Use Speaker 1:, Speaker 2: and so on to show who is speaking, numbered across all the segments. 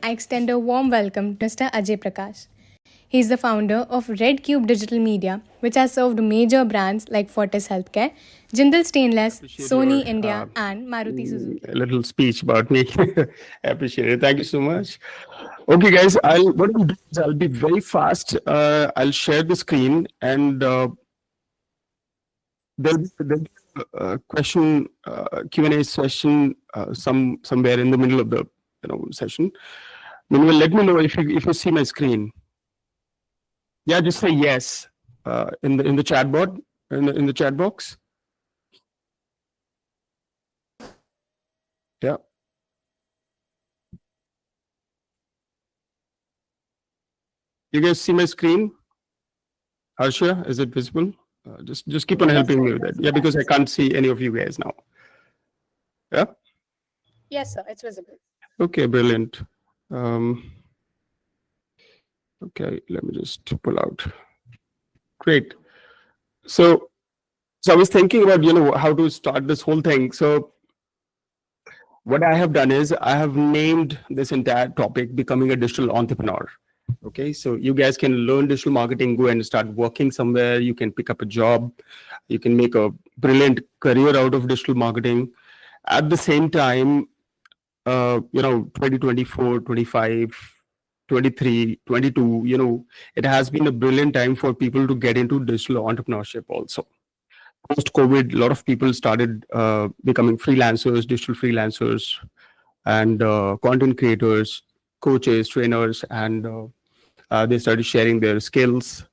Speaker 1: I extend a warm welcome to Mr. Ajay Prakash. He is the founder of RedCube Digital Media, which has served major brands like Fortis Healthcare, Jindal Stainless,
Speaker 2: Appreciate
Speaker 1: Sony
Speaker 2: your
Speaker 1: India, and Maruti Suzuki.
Speaker 2: little speech about me. I appreciate it. Thank you so much. Okay, guys, I'll be very fast. I'll share the screen and there'll be a question Q&A session somewhere in the middle of the session. Meanwhile, let me know if you see my screen. Yeah, just say yes in the chat board in the chat box. Yeah. You guys see my screen? Harsha, is it visible? Just keep on helping me with that. Yeah, because I can't see any of you guys now. Yeah.
Speaker 1: Yes, sir, it's visible.
Speaker 2: Okay, brilliant. Okay, let me just pull out. Great. So I was thinking about how to start this whole thing. So what I have done is I have named this entire topic becoming a digital entrepreneur. Okay, so you guys can learn digital marketing, go and start working somewhere. You can pick up a job. You can make a brilliant career out of digital marketing. At the same time, 2024, 25, 23, 22, it has been a brilliant time for people to get into digital entrepreneurship also. Post-COVID, a lot of people started becoming freelancers, digital freelancers, and content creators, coaches, trainers, and they started sharing their skills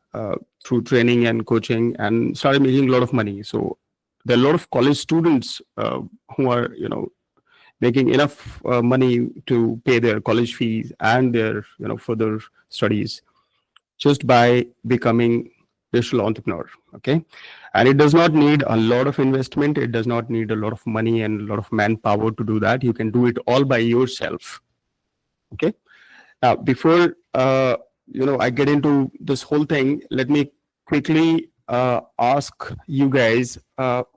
Speaker 2: through training and coaching and started making a lot of money. So there are a lot of college students who are, making enough money to pay their college fees and their, further studies just by becoming digital entrepreneur. Okay. And it does not need a lot of investment. It does not need a lot of money and a lot of manpower to do that. You can do it all by yourself. Okay. Now, before I get into this whole thing, let me quickly ask you guys, what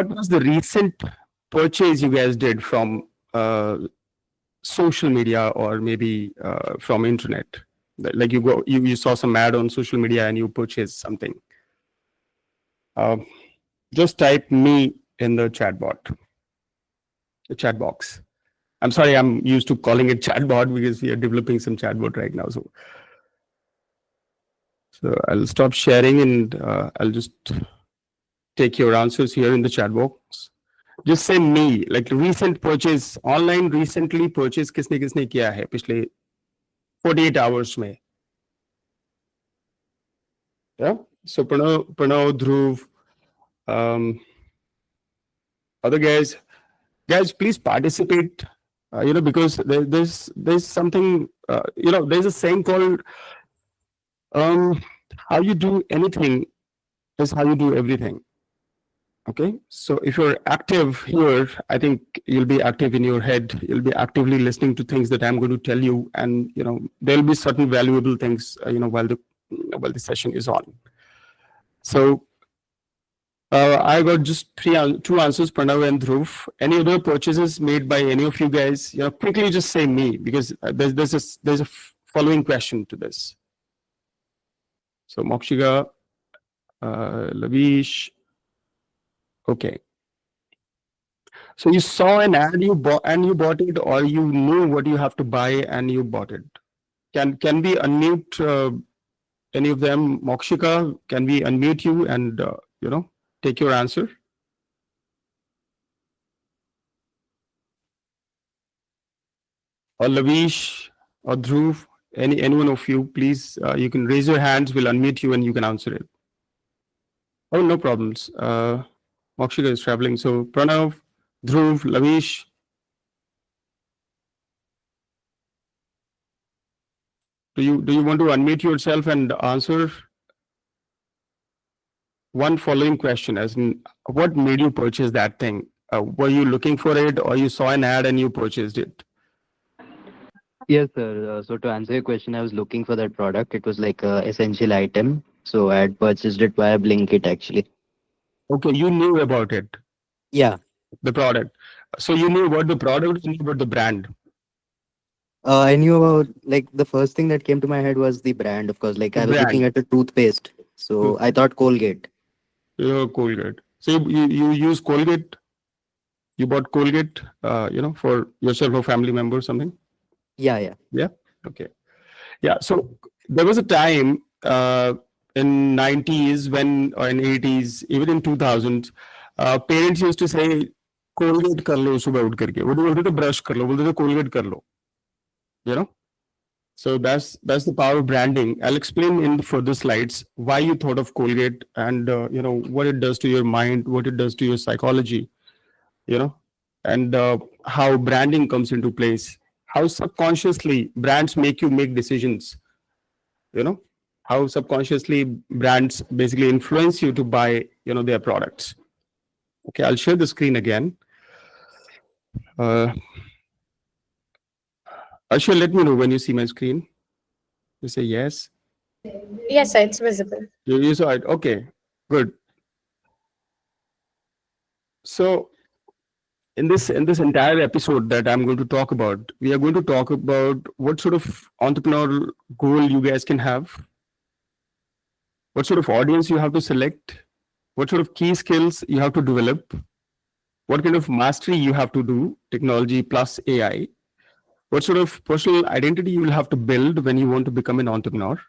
Speaker 2: was the recent purchase you guys did from social media or maybe from internet? Like you saw some ad on social media and you purchased something. Just type me in the chat box. I'm sorry, I'm used to calling it chatbot because we are developing some chatbot right now. So I'll stop sharing and I'll just take your answers here in the chat box. Just say me, like recent purchase, online recently purchase किसने किया है पिछले 48 hours में. Yeah. So Pranav, Dhruv, other guys, please participate. Because there's something, there's a saying called how you do anything is how you do everything. Okay, so if you're active here, I think you'll be active in your head. You'll be actively listening to things that I'm going to tell you, and there'll be certain valuable things while the session is on. So I got just two answers, Pranav and Dhruv. Any other purchases made by any of you guys? Quickly just say me, because there's a following question to this. So Mokshika, Lavish. Okay. So you saw an ad, you bought it, or you knew what you have to buy and you bought it. Can we unmute any of them? Mokshika, can we unmute you and take your answer? Or Lavish or Dhruv, anyone of you, please, you can raise your hands, we'll unmute you and you can answer it. Oh, no problems. Mokshika is traveling. So Pranav, Dhruv, Lavish. Do you want to unmute yourself and answer one following question, as in what made you purchase that thing? Were you looking for it, or you saw an ad and you purchased it?
Speaker 3: Yes, sir. So to answer your question, I was looking for that product. It was like a essential item. So I had purchased it via Blinkit actually.
Speaker 2: Okay, you knew about it.
Speaker 3: Yeah.
Speaker 2: The product. So you knew about the product, you knew about the brand.
Speaker 3: I knew about, like, the first thing that came to my head was the brand, of course. Like, I was looking
Speaker 2: Brand.
Speaker 3: at a toothpaste, so I thought Colgate.
Speaker 2: Colgate. So you use Colgate. You bought Colgate, for yourself or family member or something.
Speaker 3: Yeah, yeah.
Speaker 2: Yeah. Okay. Yeah. So there was a time in 90s when, or in 80s, even in 2000s, parents used to say, Colgate कर लो सुबह उठ करके. वो तो बोलते थे brush कर लो, बोलते थे Colgate कर लो. You know. So that's the power of branding. I'll explain in the further slides why you thought of Colgate and what it does to your mind, what it does to your psychology, you know, and how branding comes into place, how subconsciously brands make you make decisions, how subconsciously brands basically influence you to buy, their products. Okay, I'll share the screen again. Ashwin, let me know when you see my screen. You say yes.
Speaker 1: Yes, sir, it's visible.
Speaker 2: You saw it. Okay, good. So in this entire episode that I'm going to talk about, we are going to talk about what sort of entrepreneurial goal you guys can have, what sort of audience you have to select, what sort of key skills you have to develop, what kind of mastery you have to do, technology plus AI, what sort of personal identity you will have to build when you want to become an entrepreneur.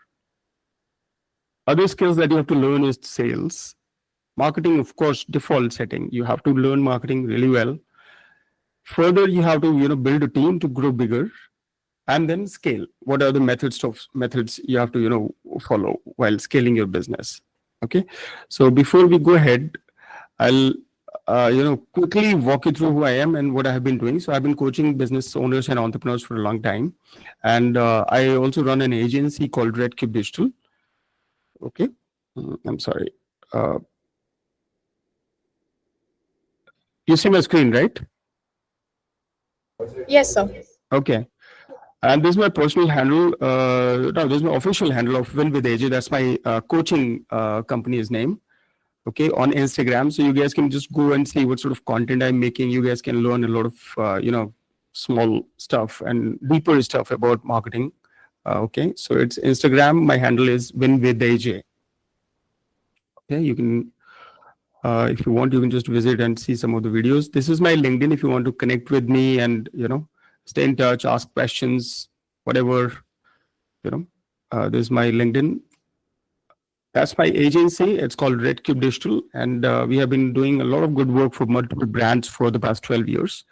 Speaker 2: Other skills that you have to learn is sales, marketing, of course, default setting. You have to learn marketing really well. Further, you have to build a team to grow bigger, and then scale. What are the methods you have to follow while scaling your business? Okay, so before we go ahead, I'll quickly walk you through who I am and what I have been doing. So I've been coaching business owners and entrepreneurs for a long time, and I also run an agency called RedCube Digital. Okay, I'm sorry. You see my screen, right?
Speaker 1: Yes, sir.
Speaker 2: Okay. And this is my personal handle. No, this is my official handle of Win with AJ. That's my coaching company's name. Okay, on Instagram. So you guys can just go and see what sort of content I'm making. You guys can learn a lot of small stuff and deeper stuff about marketing. Okay, so it's Instagram. My handle is Win with AJ. Okay, you can. If you want, you can just visit and see some of the videos. This is my LinkedIn. If you want to connect with me and stay in touch, ask questions, whatever, this is my LinkedIn. That's my agency. It's called RedCube Digital, and we have been doing a lot of good work for multiple brands for the past 12 years.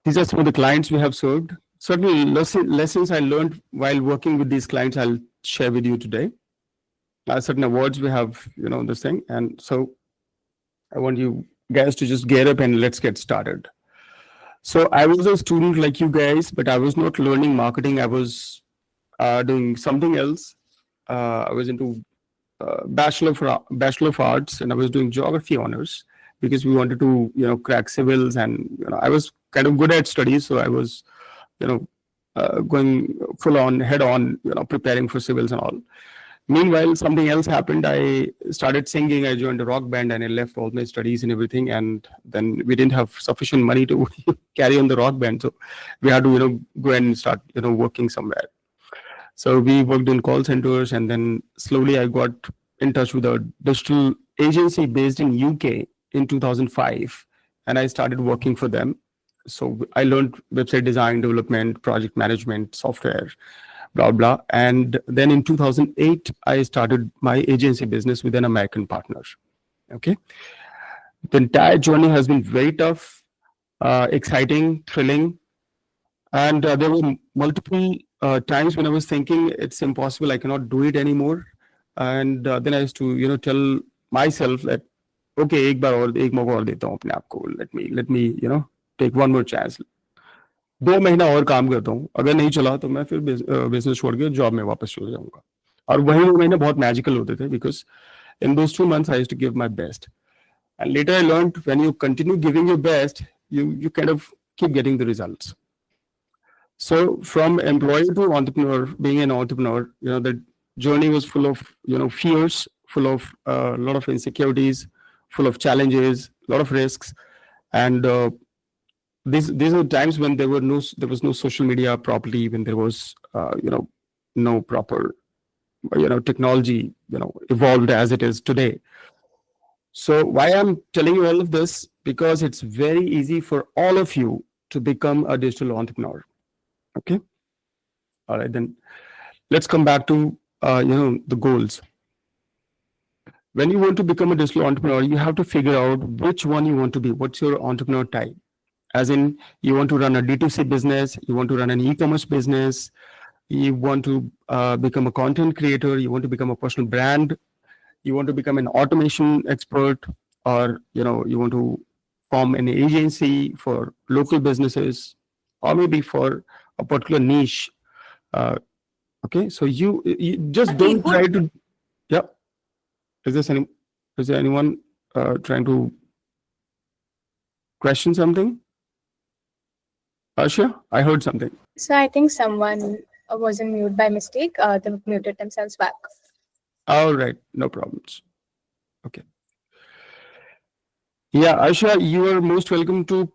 Speaker 2: These are some of the clients we have served. Certain lessons I learned while working with these clients, I'll share with you today. Certain awards we have, this thing. And so I want you guys to just get up and let's get started. So I was a student like you guys, but I was not learning marketing. I was doing something else. I was into Bachelor of Arts, and I was doing geography honors because we wanted to crack civils, and I was kind of good at studies, so I was going full on head on preparing for civils and all. Meanwhile, something else happened. I started singing. I joined a rock band, and I left all my studies and everything. And then we didn't have sufficient money to carry on the rock band, so we had to go and start working somewhere. So we worked in call centers, and then slowly I got in touch with a digital agency based in UK in 2005, and I started working for them. So I learned website design, development, project management, software, blah, blah. And then in 2008, I started my agency business with an American partner. Okay. The entire journey has been very tough, exciting, thrilling. And there were multiple times when I was thinking it's impossible, I cannot do it anymore. And then I used to, tell myself that, okay, ek mauka aur deta hu apne aap ko. Let me, take one more chance. 2 महीना और काम करता हूँ, अगर नहीं चला तो मैं फिर बिजनेस छोड़ के जॉब में वापस चले जाऊंगा. और वही 2 महीने बहुत मैजिकल होते थे because in those 2 months I used to give my best. And later I learned when you continue giving your best, you kind of keep getting the results. So from employee to entrepreneur, being an entrepreneur, the journey was full of fears, full of a lot of insecurities, full of challenges, a lot of risks, and these are times when there was no social media properly, when there was no proper technology evolved as it is today. So why I'm telling you all of this, because it's very easy for all of you to become a digital entrepreneur. Okay, all right, then let's come back to the goals. When you want to become a digital entrepreneur, you have to figure out which one you want to be. What's your entrepreneur type? As in, you want to run a D2C business, you want to run an e-commerce business, you want to become a content creator, you want to become a personal brand, you want to become an automation expert, or you want to form an agency for local businesses, or maybe for a particular niche. Okay, so you just don't try to. Yeah. Is there anyone trying to question something? Asha, I heard something.
Speaker 1: So I think someone was in mute by mistake. They muted themselves back.
Speaker 2: All right, no problems. Okay. Yeah, Asha, you are most welcome to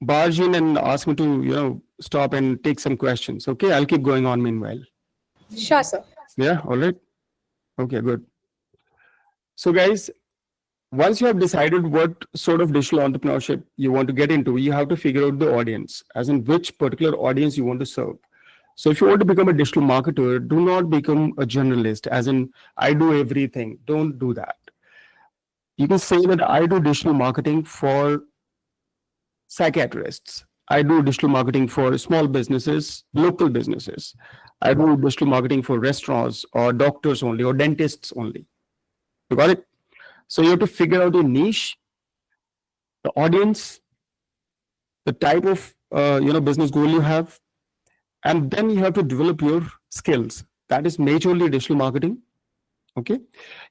Speaker 2: barge in and ask me to stop and take some questions. Okay, I'll keep going on meanwhile.
Speaker 1: Sure, sir.
Speaker 2: Yeah, all right. Okay, good. So guys, once you have decided what sort of digital entrepreneurship you want to get into, you have to figure out the audience, as in which particular audience you want to serve. So if you want to become a digital marketer, do not become a generalist, as in I do everything. Don't do that. You can say that I do digital marketing for psychiatrists. I do digital marketing for small businesses, local businesses. I do digital marketing for restaurants or doctors only or dentists only. You got it? So you have to figure out a niche, the audience, the type of business goal you have, and then you have to develop your skills. That is majorly digital marketing. Okay,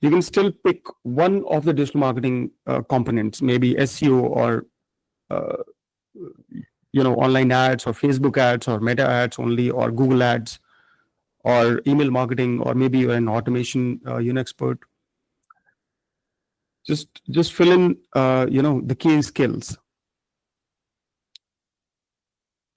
Speaker 2: you can still pick one of the digital marketing components, maybe SEO or online ads or Facebook ads or Meta ads only, or Google ads, or email marketing, or maybe you're an automation expert. Just fill in the key skills.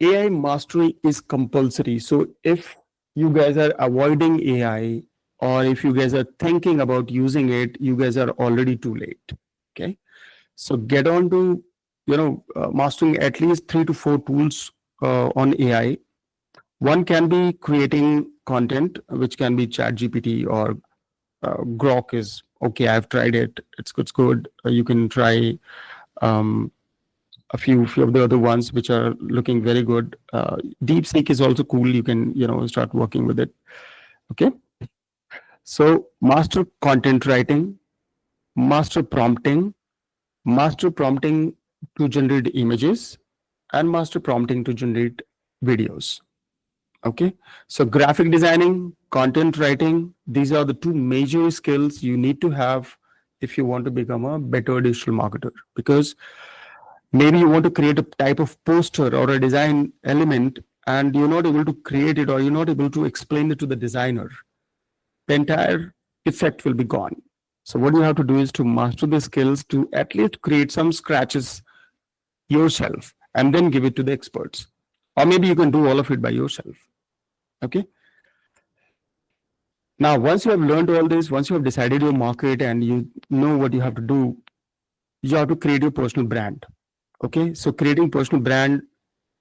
Speaker 2: AI mastery is compulsory. So if you guys are avoiding AI, or if you guys are thinking about using it, you guys are already too late. Okay, so get on to mastering at least 3 to 4 tools on AI. One can be creating content, which can be ChatGPT or Grok is okay. I've tried it. It's good. You can try a few of the other ones which are looking very good. DeepSeek is also cool. You can start working with it. Okay. So master content writing, master prompting to generate images, and master prompting to generate videos. Okay, so graphic designing, content writing, these are the two major skills you need to have if you want to become a better digital marketer. Because maybe you want to create a type of poster or a design element, and you're not able to create it, or you're not able to explain it to the designer. The entire effect will be gone. So what you have to do is to master the skills to at least create some scratches yourself and then give it to the experts. Or maybe you can do all of it by yourself. Okay. Now, once you have learned all this, once you have decided your market and you know what you have to do, you have to create your personal brand. Okay. So creating personal brand,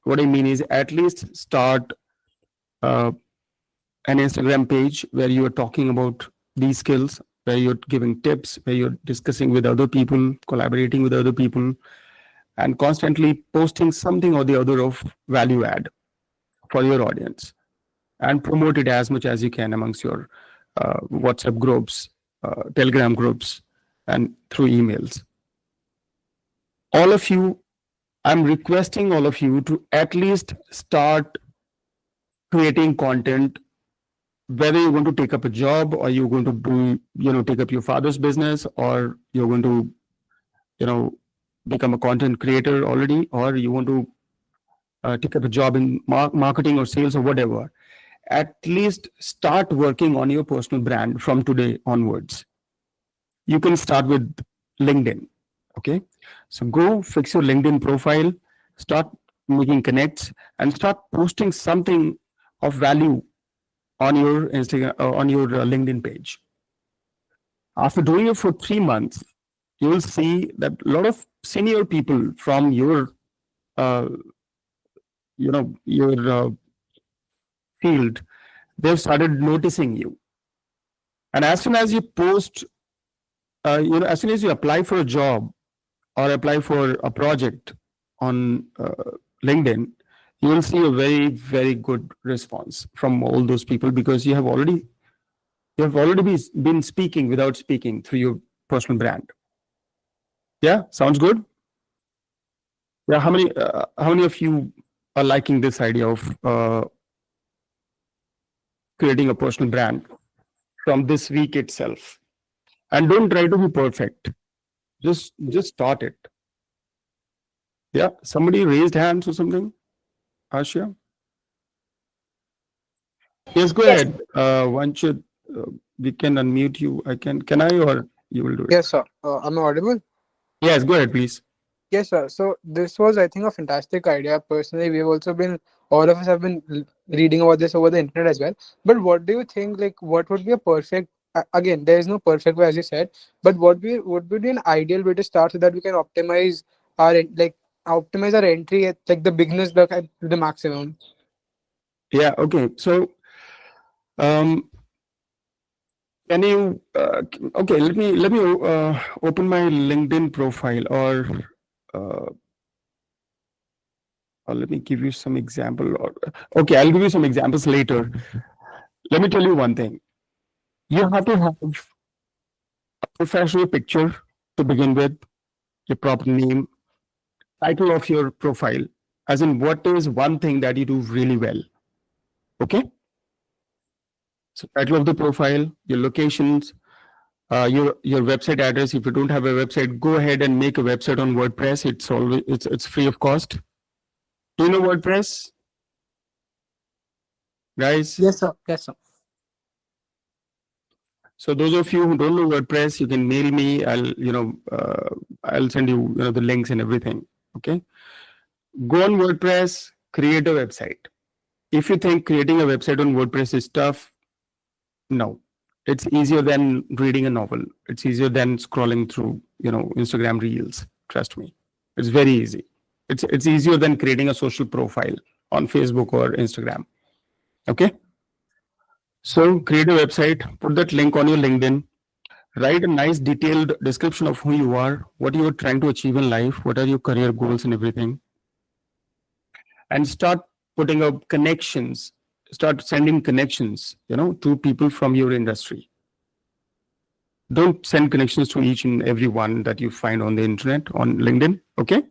Speaker 2: what I mean is at least start an Instagram page where you are talking about these skills, where you're giving tips, where you're discussing with other people, collaborating with other people, and constantly posting something or the other of value add for your audience, and promote it as much as you can amongst your WhatsApp groups, Telegram groups, and through emails. All of you, I'm requesting all of you to at least start creating content, whether you're going to take up a job, or you're going to do, take up your father's business, or you're going to, become a content creator already, or you want to take up a job in marketing or sales or whatever. At least start working on your personal brand from today onwards. You can start with LinkedIn. Okay. So go fix your LinkedIn profile, start making connects, and start posting something of value on your Instagram, on your LinkedIn page. After doing it for 3 months, you will see that a lot of senior people from your, uh, your field, they've started noticing you. And as soon as you post, as soon as you apply for a job or apply for a project on LinkedIn, you will see a very, very good response from all those people because you have already been speaking without speaking through your personal brand. Yeah, sounds good. Yeah, how many of you are liking this idea of creating a personal brand from this week itself? And don't try to be perfect. Just start it. Yeah, somebody raised hands or something. Ashia, yes, go
Speaker 4: Yes.
Speaker 2: ahead. Once you, we can unmute you. Can I, or you will do it?
Speaker 4: Yes, sir. Am I audible?
Speaker 2: Yes, go ahead, please.
Speaker 4: Yes, sir. So this was, I think, a fantastic idea. Personally, we've also been, all of us have been reading about this over the internet as well. But what do you think? Like, what would be a perfect? Again, there is no perfect way, as you said. But what would be an ideal way to start so that we can optimize optimize our entry at like the beginners look at the maximum.
Speaker 2: Yeah, okay. So, um, can you? Okay, let me open my LinkedIn profile, uh, or let me give you some example. Or okay, I'll give you some examples later. Let me tell you one thing. You have to have a professional picture to begin with, your proper name, title of your profile, as in what is one thing that you do really well. Okay, so title of the profile, your locations, your website address. If you don't have a website, go ahead and make a website on WordPress. It's free of cost. Do you know WordPress, guys?
Speaker 4: Yes, sir. Yes, sir.
Speaker 2: So those of you who don't know WordPress, you can mail me. I'll send you, the links and everything. Okay, go on WordPress, create a website. If you think creating a website on WordPress is tough, no, it's easier than reading a novel. It's easier than scrolling through, Instagram reels. Trust me, it's very easy. It's easier than creating a social profile on Facebook or Instagram. Okay, so create a website, put that link on your LinkedIn, write a nice detailed description of who you are, what you are trying to achieve in life, what are your career goals and everything, and start putting up connections. Start sending connections, to people from your industry. Don't send connections to each and every one that you find on the internet, on LinkedIn. Okay,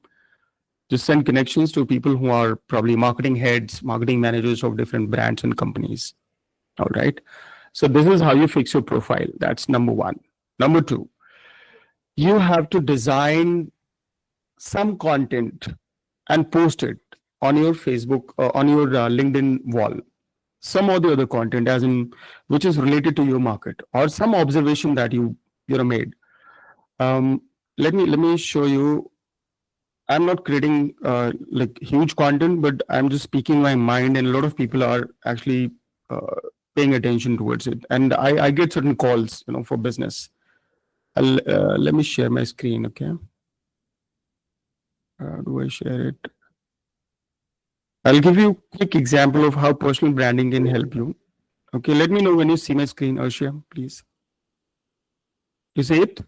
Speaker 2: just send connections to people who are probably marketing heads, marketing managers of different brands and companies. All right, so this is how you fix your profile. That's number one. Number two, you have to design some content and post it on your Facebook, on your LinkedIn wall. Some or the other content, as in which is related to your market or some observation that you made. Um, let me show you. I'm not creating like huge content, but I'm just speaking my mind, and a lot of people are actually paying attention towards it. And I get certain calls, for business. Let me share my screen. Okay, do I share it? I'll give you a quick example of how personal branding can help you. Okay, let me know when you see my screen, Arshia, please. You see it?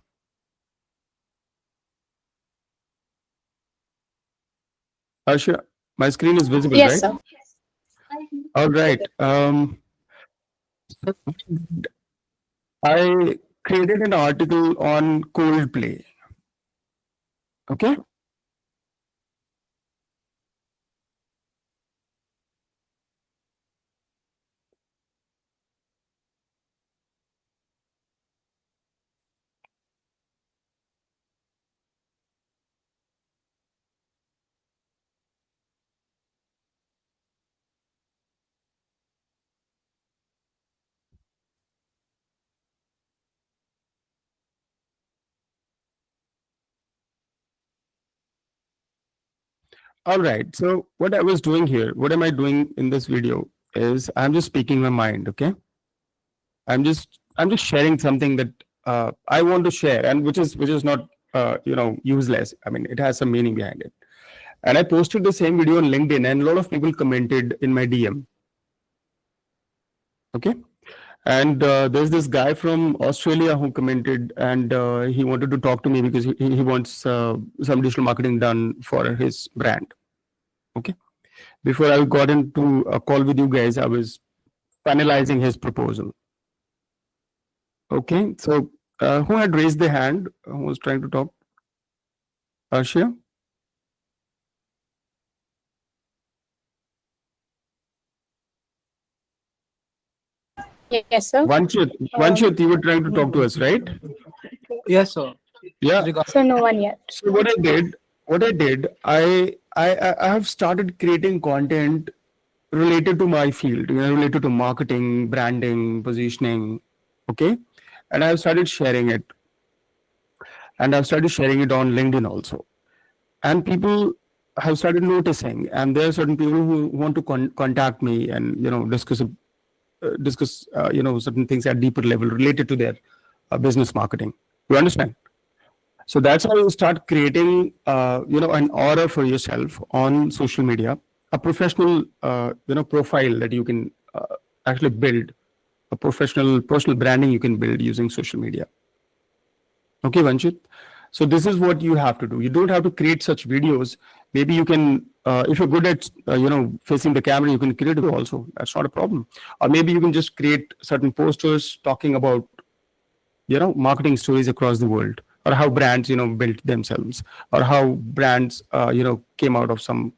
Speaker 2: Arshia, my screen is visible,
Speaker 1: Yes,
Speaker 2: right?
Speaker 1: sir.
Speaker 2: All right. I created an article on Coldplay. Okay. All right. So what I was doing here, what am I doing in this video is I'm just speaking my mind. Okay. I'm just sharing something that I want to share, and which is not useless. I mean, it has some meaning behind it. And I posted the same video on LinkedIn, and a lot of people commented in my DM. Okay. And there's this guy from Australia who commented, and he wanted to talk to me because he wants some digital marketing done for his brand. Okay. Before I got into a call with you guys, I was finalizing his proposal. Okay. So who had raised the hand? Who was trying to talk? Arshia?
Speaker 1: Yes, sir.
Speaker 2: Vanchit, you were trying to talk to us, right?
Speaker 4: Yes, sir.
Speaker 2: Yeah.
Speaker 1: So no one yet.
Speaker 2: So I have started creating content related to my field, related to marketing, branding, positioning. Okay. And I've started sharing it. And I've started sharing it on LinkedIn also. And people have started noticing. And there are certain people who want to contact me and discuss certain things at deeper level related to their business marketing. You understand? So that's how you start creating, an aura for yourself on social media, a professional, profile that you can actually build, a professional personal branding you can build using social media. Okay, Vanchit. So this is what you have to do. You don't have to create such videos. Maybe you can, if you're good at, facing the camera, you can create it also. That's not a problem. Or maybe you can just create certain posters talking about, marketing stories across the world, or how brands, built themselves, or how brands, came out of some,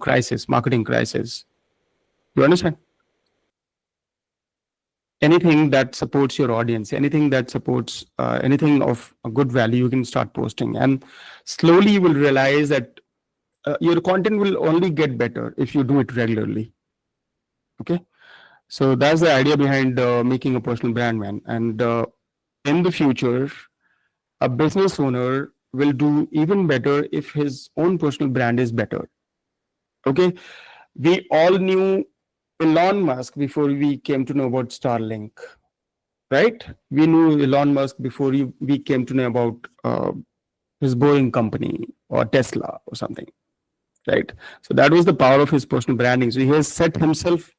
Speaker 2: crisis, marketing crisis. You understand? Anything that supports your audience, anything that supports anything of a good value, you can start posting, and slowly you will realize that your content will only get better if you do it regularly. Okay, so that's the idea behind making a personal brand, man. And in the future, a business owner will do even better if his own personal brand is better. Okay, we all knew Elon Musk before we came to know about Starlink, right? We knew Elon Musk before we came to know about his Boeing company or Tesla or something, right? So that was the power of his personal branding. So he has set himself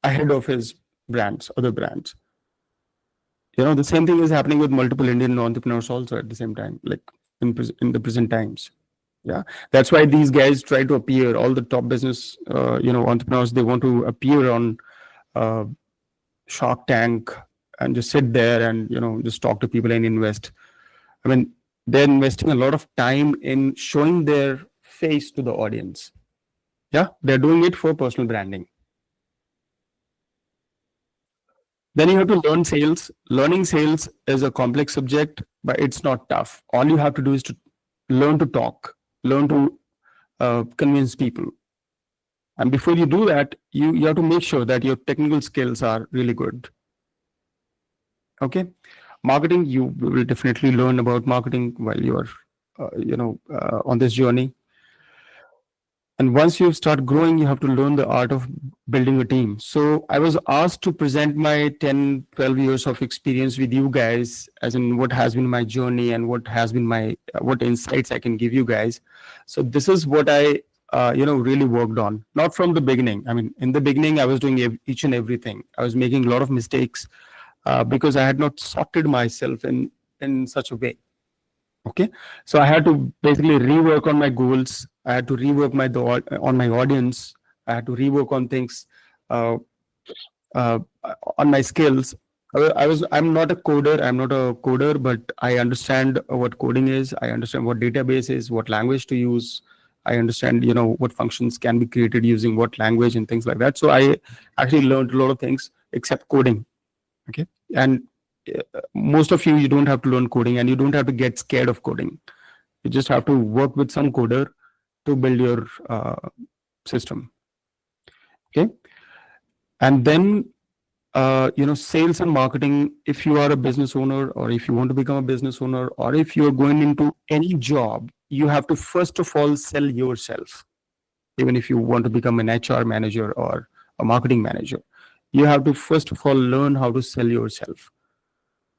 Speaker 2: ahead of his brands, other brands. The same thing is happening with multiple Indian entrepreneurs also at the same time, like in the present times. Yeah, that's why these guys try to appear. All the top business, entrepreneurs, they want to appear on Shark Tank and just sit there and just talk to people and invest. I mean, they're investing a lot of time in showing their face to the audience. Yeah, they're doing it for personal branding. Then you have to learn sales. Learning sales is a complex subject, but it's not tough. All you have to do is to learn to talk, learn to convince people. And before you do that, you have to make sure that your technical skills are really good. Okay. Marketing, you will definitely learn about marketing while you are, on this journey. And once you start growing, you have to learn the art of building a team. So I was asked to present my 10, 12 years of experience with you guys, as in what has been my journey and what has been my, what insights I can give you guys. So this is what I, really worked on. Not from the beginning. I mean, in the beginning, I was doing each and everything. I was making a lot of mistakes because I had not sorted myself in such a way. Okay, so I had to basically rework on my goals. I had to rework on my audience. I had to rework on things, on my skills. I'm not a coder. I'm not a coder, but I understand what coding is. I understand what database is, what language to use. I understand, what functions can be created using what language and things like that. So I actually learned a lot of things except coding. Okay, and most of you don't have to learn coding, and you don't have to get scared of coding. You just have to work with some coder to build your system. Okay, and then sales and marketing. If you are a business owner, or if you want to become a business owner, or if you're going into any job, you have to first of all sell yourself. even if you want to become an HR manager or a marketing manager. You have to first of all learn how to sell yourself.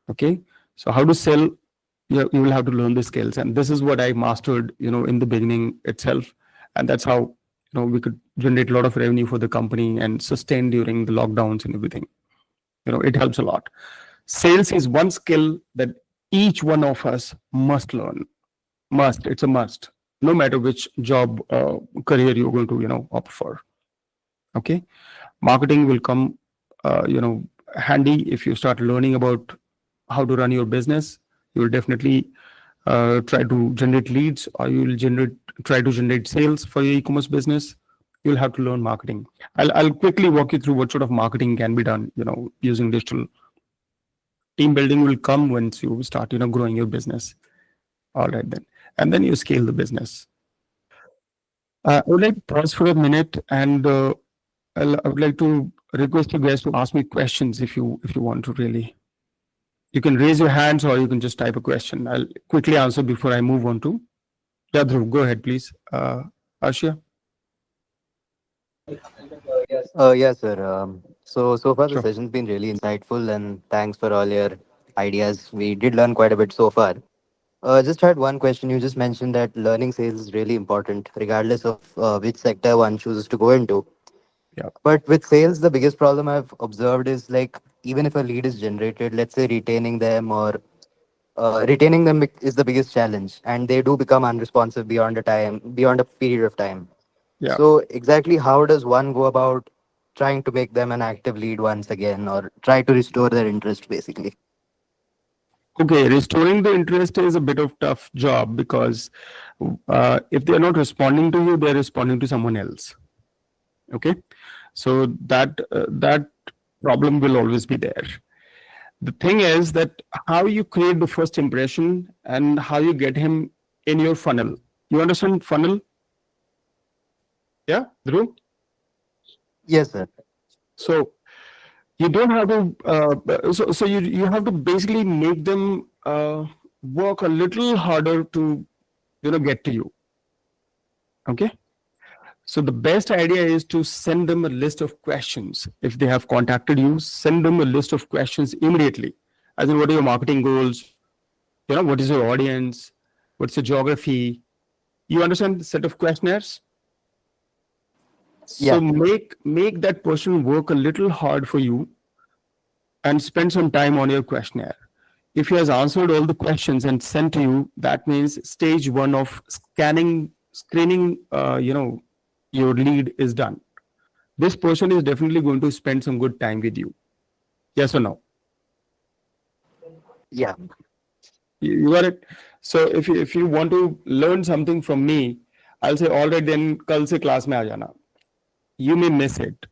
Speaker 2: Okay, so how to sell, you will have to learn the skills, and this is what I mastered, in the beginning itself, and that's how we could generate a lot of revenue for the company and sustain during the lockdowns and everything. It helps a lot. Sales is one skill that each one of us must learn. It's a must, no matter which job career you're going to opt for. Okay, marketing will come handy if you start learning about how to run your business. You will definitely try to generate leads, or you will try to generate sales for your e-commerce business. You'll have to learn marketing. I'll quickly walk you through what sort of marketing can be done using digital. Team building will come once you start growing your business. All right, then, and then you scale the business. I would like to pause for a minute, and I would like to request you guys to ask me questions if you want to. Really, you can raise your hands, or you can just type a question. I'll quickly answer before I move on to. Yeah, Dhruv, go ahead, please. Ashia.
Speaker 3: Yes, sir. So far the
Speaker 2: Sure.
Speaker 3: session's been really insightful, and thanks for all your ideas. We did learn quite a bit so far. Just had one question. You just mentioned that learning sales is really important, regardless of which sector one chooses to go into.
Speaker 2: Yeah.
Speaker 3: But with sales, the biggest problem I've observed is like even if a lead is generated, let's say retaining them is the biggest challenge, and they do become unresponsive beyond a period of time.
Speaker 2: Yeah.
Speaker 3: So exactly how does one go about trying to make them an active lead once again, or try to restore their interest, basically?
Speaker 2: Okay, restoring the interest is a bit of tough job because if they're not responding to you, they're responding to someone else. Okay, so that problem will always be there. The thing is that how you create the first impression and how you get him in your funnel. You understand funnel? Yeah, Dhruv?
Speaker 3: Yes, sir.
Speaker 2: So you don't have to so you have to basically make them work a little harder to get to you. Okay, so the best idea is to send them a list of questions. If they have contacted you, send them a list of questions immediately, as in what are your marketing goals, what is your audience, what's your geography. You understand the set of questionnaires. So
Speaker 3: Yeah.
Speaker 2: make that person work a little hard for you and spend some time on your questionnaire. If he has answered all the questions and sent to you, that means stage one of screening, your lead is done. This person is definitely going to spend some good time with you. Yes or no?
Speaker 3: Yeah.
Speaker 2: You got it. So if you want to learn something from me, I'll say, all right, then kal se class mein aa jana. You may miss it.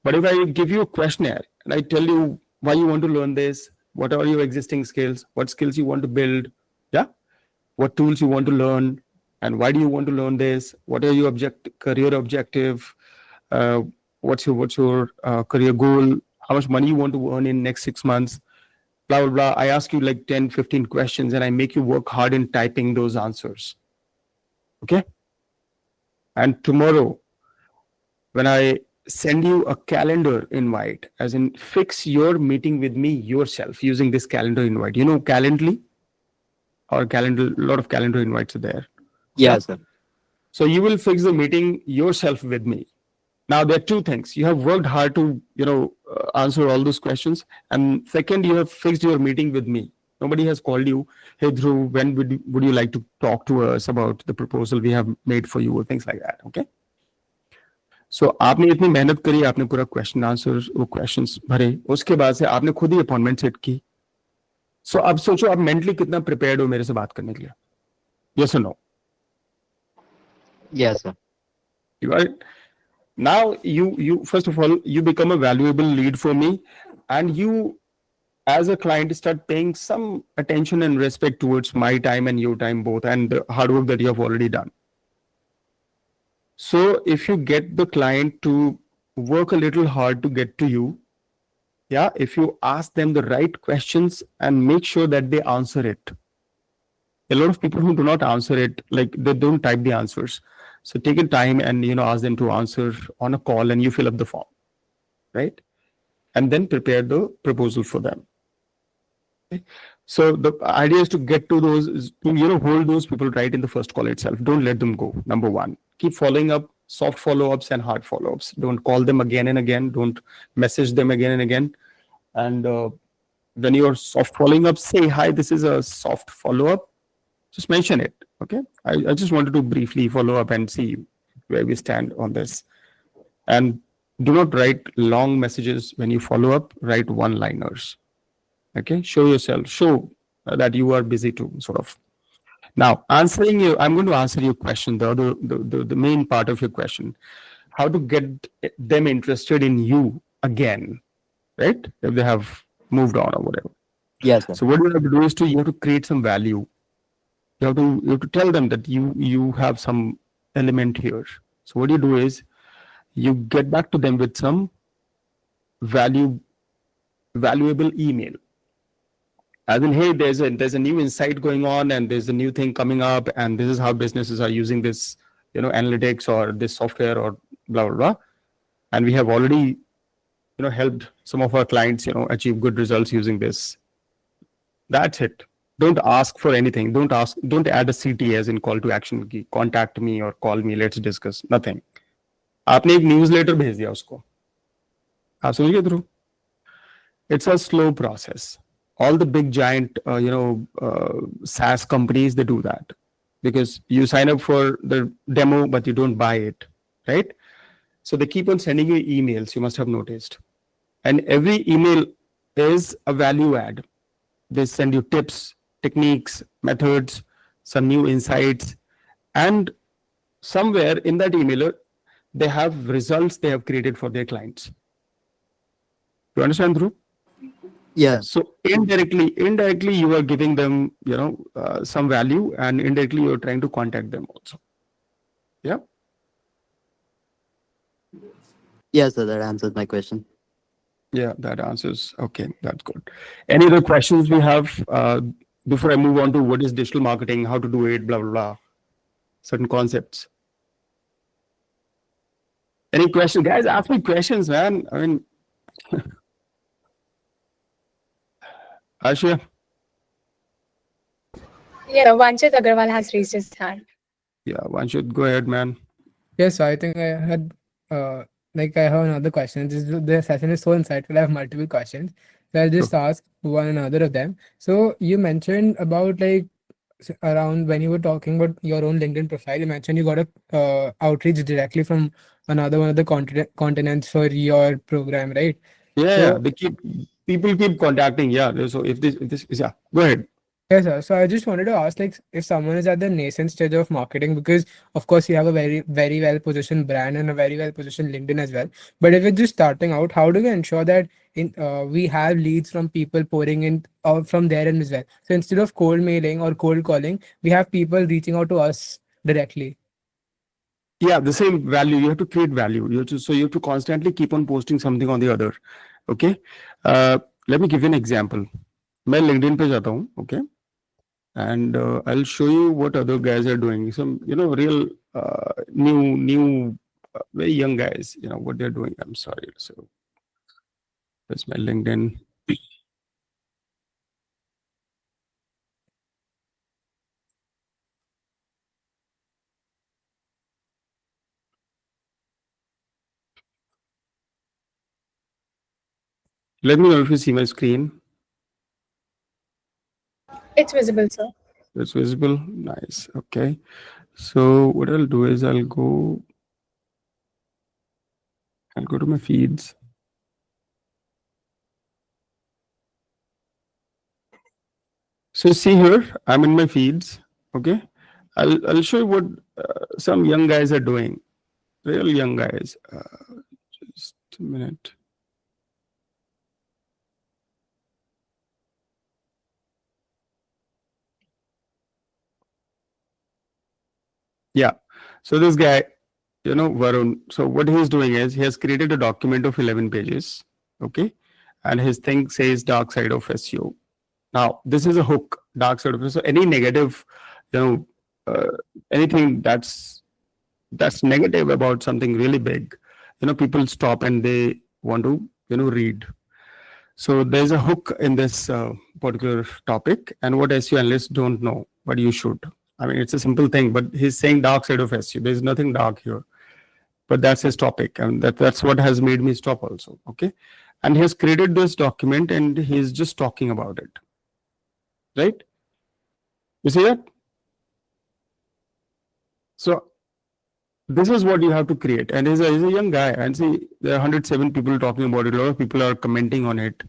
Speaker 2: But if I give you a questionnaire and I tell you why you want to learn this, what are your existing skills, what skills you want to build, yeah, what tools you want to learn, and why do you want to learn this, what are your career objective, what's your career goal, how much money you want to earn in next 6 months, blah blah blah. I ask you like 10-15 questions and I make you work hard in typing those answers. Okay, and tomorrow when I send you a calendar invite, as in fix your meeting with me yourself using this calendar invite. Calendly or calendar, a lot of calendar invites are there.
Speaker 3: Yeah, sir.
Speaker 2: So you will fix the meeting yourself with me. Now there are two things. You have worked hard to answer all those questions, and second, you have fixed your meeting with me. Nobody has called you, hey Dhruv, when would you like to talk to us about the proposal we have made for you, or things like that. Okay. सो आपने इतनी मेहनत करी, आपने पूरा question answer वो questions भरे, उसके बाद से आपने खुद ही अपॉइंटमेंट सेट की. सो अब सोचो आप मेंटली कितना प्रिपेयर्ड हो मेरे से बात करने के लिए. यस और no?
Speaker 3: Yes, sir.
Speaker 2: You got it. Now you first of all you become a valuable lead for me, and you as a client start paying some attention and respect towards my time and your time both, and the hard work that you have already done. So if you get the client to work a little hard to get to you, yeah, if you ask them the right questions and make sure that they answer it. A lot of people who do not answer it, like they don't type the answers. So take a time and ask them to answer on a call, and you fill up the form, right? And then prepare the proposal for them. Okay? So the idea is to get to those, is to hold those people right in the first call itself. Don't let them go. Number one, keep following up, soft follow-ups and hard follow-ups. Don't call them again and again. Don't message them again and again. And when you're soft following up, say, hi, this is a soft follow-up. Just mention it. Okay. I just wanted to briefly follow up and see where we stand on this. And do not write long messages when you follow up. Write one-liners. Okay. Show yourself. Show that you are busy too, sort of. Now, I'm going to answer your question, the main part of your question. How to get them interested in you again, right? If they have moved on or whatever.
Speaker 3: Yes, sir.
Speaker 2: So what you have to do is you have to create some value. You have to tell them that you have some element here. So what you do is you get back to them with some valuable email. As in, hey, there's a new insight going on, and there's a new thing coming up, and this is how businesses are using this, analytics or this software or blah blah blah. And we have already, helped some of our clients, achieve good results using this. That's it. Don't ask for anything. Don't add a CT as in call to action की contact me or call me, let's discuss. Nothing. आपने एक newsletter भेज दिया उसको. आप समझ गए through? It's a slow process. All the big giant, SaaS companies, they do that because you sign up for the demo, but you don't buy it, right? So they keep on sending you emails. You must have noticed, and every email is a value add. They send you tips, techniques, methods, some new insights, and somewhere in that email, they have results they have created for their clients. You understand, Dhruv?
Speaker 3: Yeah.
Speaker 2: So indirectly, you are giving them, some value, and indirectly you are trying to contact them also. Yeah.
Speaker 3: Yes, sir. That answers my question.
Speaker 2: Yeah, that answers. Okay, that's good. Any other questions we have before I move on to what is digital marketing, how to do it, blah blah blah, certain concepts. Any questions, guys? Ask me questions, man. I mean, Ashia.
Speaker 1: Yeah, Vanchit Agarwal has raised his hand.
Speaker 2: Yeah, one should go ahead, man.
Speaker 4: Yes, I think I had I have another question. The session is so insightful. I have multiple questions. So I'll just ask one another of them. So you mentioned about around when you were talking about your own LinkedIn profile, you mentioned you got a outreach directly from another one of the continents for your program, right?
Speaker 2: Yeah, people keep contacting. Yeah. So if this is, yeah, go ahead.
Speaker 4: Yes, sir. So I just wanted to ask, if someone is at the nascent stage of marketing, because of course you have a very, very well positioned brand and a very well positioned LinkedIn as well. But if it's just starting out, how do we ensure that we have leads from people pouring in from there and as well? So instead of cold mailing or cold calling, we have people reaching out to us directly.
Speaker 2: Yeah, the same value. You have to create value. You have to constantly keep on posting something on the other. Okay. Let me give you an example. मैं LinkedIn पे जाता हूँ, okay, and I'll show you what other guys are doing. Some, real new, very young guys. What they're doing. I'm sorry. So that's my LinkedIn. Let me know if you see my screen.
Speaker 1: It's visible, sir.
Speaker 2: It's visible. Nice. Okay. So what I'll do is I'll go to my feeds. So see here, I'm in my feeds. Okay. I'll show you what some young guys are doing. Real young guys. Just a minute. Yeah. So this guy, Varun. So what he's doing is he has created a document of 11 pages. Okay. And his thing says dark side of SEO. Now, this is a hook, dark side of SEO. So any negative, anything that's that's negative about something really big, people stop and they want to, read. So there's a hook in this particular topic, and what SEO analysts don't know, but you should. I mean, it's a simple thing, but he's saying dark side of SEO. There's nothing dark here, but that's his topic, and that's what has made me stop also. Okay, and he has created this document, and he's just talking about it, right? You see that? So this is what you have to create, and he's a young guy, and see, there are 107 people talking about it. A lot of people are commenting on it.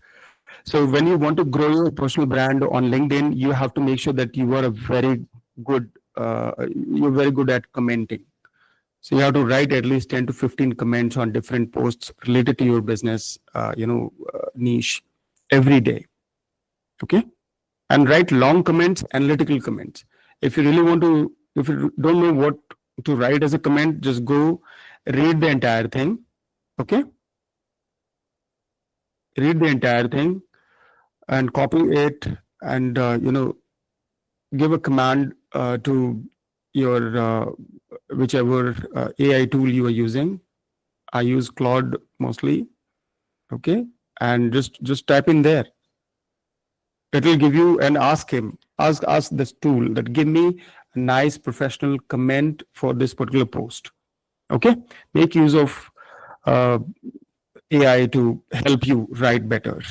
Speaker 2: So when you want to grow your personal brand on LinkedIn, you have to make sure that you are a very good, you're very good at commenting. So you have to write at least 10 to 15 comments on different posts related to your business, niche every day. Okay. And write long comments, analytical comments. If you really want to, if you don't know what to write as a comment, just go read the entire thing. Okay. Read the entire thing and copy it, and give a command to your whichever AI tool you are using. I use Claude mostly. Okay, and just type in there. It will give you, and ask this tool that give me a nice professional comment for this particular post. Okay, make use of AI to help you write better.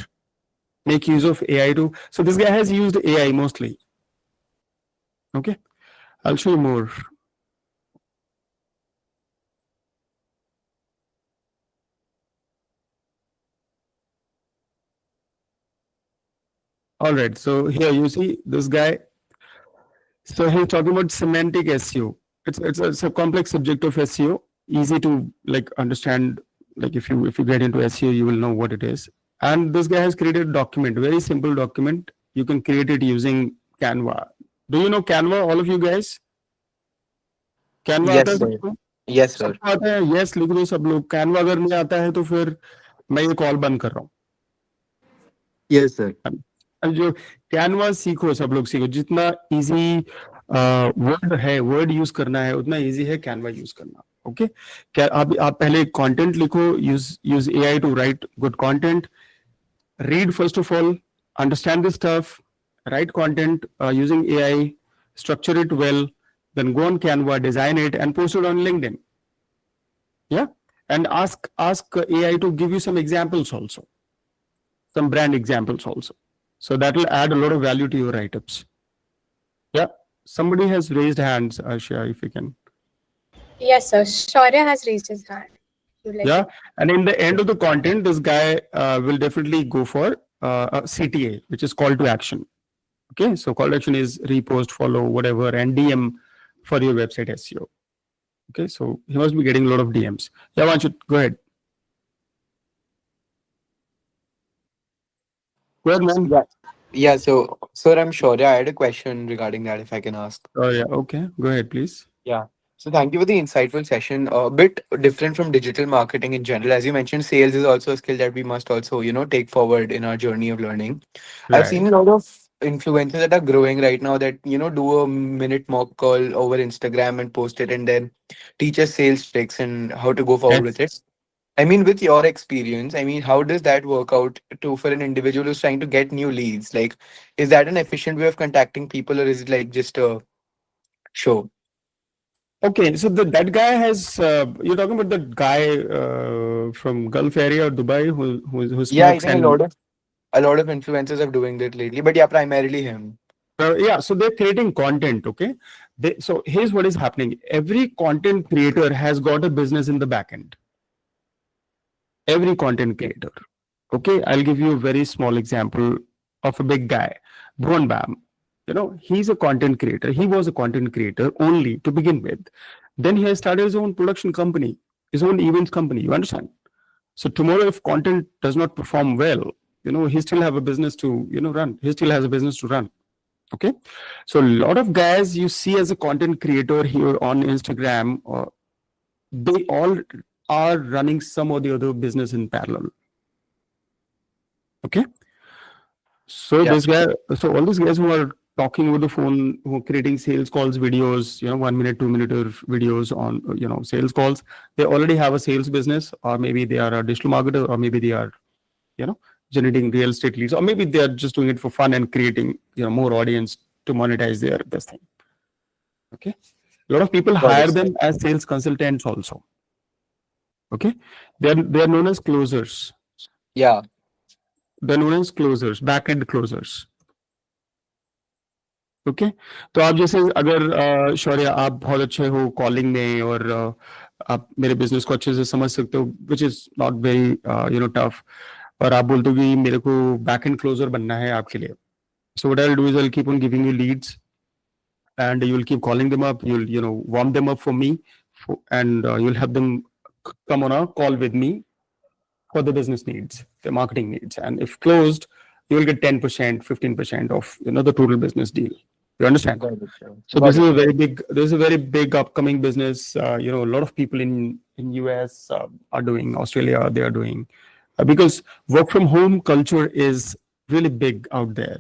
Speaker 2: Make use of AI to. So this guy has used AI mostly. Okay, I'll show you more. All right, so here you see this guy. So he's talking about semantic SEO. It's a complex subject of SEO, easy to like understand. Like if you get into SEO, you will know what it is. And this guy has created a document, very simple document. You can create it using Canva. Do you know Canva, all of you guys? Canva आता है
Speaker 5: Yes, sir.
Speaker 2: सबको?
Speaker 5: Yes, sir.
Speaker 2: सबको आता है? Yes, लिख दो सब लोग. Canva अगर नहीं आता है तो फिर मैं ये कॉल बंद कर रहा हूँ.
Speaker 3: Yes, sir.
Speaker 2: अब जो कैनवा सीखो, सब लोग सीखो. जितना इजी वर्ड है, वर्ड यूज करना है, उतना इजी है कैनवा यूज करना. ओके, क्या आप पहले कंटेंट लिखो, use AI to write good content. Read first of all, understand the stuff, write content using AI, structure it well, then go on Canva, design it, and post it on LinkedIn. Yeah, and ask AI to give you some examples also, some brand examples also. So that will add a lot of value to your write-ups. Yeah, somebody has raised hands, Asha, if you can.
Speaker 1: Yes, sir. Shaurya has raised his hand.
Speaker 2: Yeah, and in the end of the content, this guy will definitely go for a CTA, which is call to action. Okay, so call to action is repost, follow, whatever, and DM for your website SEO. Okay, so he must be getting a lot of DMs. Yeah, Vanshu, go ahead. Go ahead, man.
Speaker 5: Yeah, so sir, I'm sure I had a question regarding that if I can ask.
Speaker 2: Oh yeah, okay, go ahead, please.
Speaker 5: Yeah. So thank you for the insightful session. A bit different from digital marketing in general. As you mentioned, sales is also a skill that we must also, take forward in our journey of learning. I've seen a lot of influencers that are growing right now that, do a minute mock call over Instagram and post it and then teach us sales tricks and how to go forward with it. I mean, with your experience, I mean, how does that work out to for an individual who's trying to get new leads? Like, is that an efficient way of contacting people, or is it like just a show?
Speaker 2: Okay, so that guy has. You're talking about the guy from Gulf area or Dubai who
Speaker 5: Yeah, I
Speaker 2: smokes
Speaker 5: think
Speaker 2: and.
Speaker 5: a lot of influencers are doing that lately, but yeah, primarily him.
Speaker 2: Yeah, so they're creating content. Okay, so here's what is happening. Every content creator has got a business in the back end. Every content creator. Okay, I'll give you a very small example of a big guy, Bhuvan Bam. He's a content creator. He was a content creator only to begin with. Then he has started his own production company, his own events company. You understand? So tomorrow, if content does not perform well, he still have a business to run. He still has a business to run. Okay, so a lot of guys you see as a content creator here on Instagram, they all are running some or the other business in parallel. Okay, so
Speaker 5: Yeah.
Speaker 2: all these guys who are talking over the phone, who are creating sales calls videos, 1 minute, 2 minute videos on, sales calls. They already have a sales business, or maybe they are a digital marketer, or maybe they are, you know, generating real estate leads, or maybe they are just doing it for fun and creating, more audience to monetize their this thing. Okay. A lot of people
Speaker 5: Got
Speaker 2: hire
Speaker 5: it.
Speaker 2: them as sales consultants also. Okay. They're known as closers.
Speaker 5: Yeah.
Speaker 2: They're known as closers, back end closers. Okay तो आप जैसे अगर शौर्य आप बहुत अच्छे हो calling में और आप मेरे बिजनेस को अच्छे से समझ सकते हो which is not very tough और आप बोलते हो कि मेरे को बैक एंड क्लोजर बनना है आपके लिए so what I will do is I will keep on giving you leads and you'll keep calling them up, you'll warm them up for me, and you'll have them come on a call with me for the business needs, the marketing needs, and if closed you will get 10%, 15% of the total business deal. You understand?
Speaker 5: Got it, sir.
Speaker 2: So
Speaker 5: Got
Speaker 2: this is
Speaker 5: it.
Speaker 2: a very big, upcoming business. A lot of people in US are doing, Australia they are doing, because work from home culture is really big out there.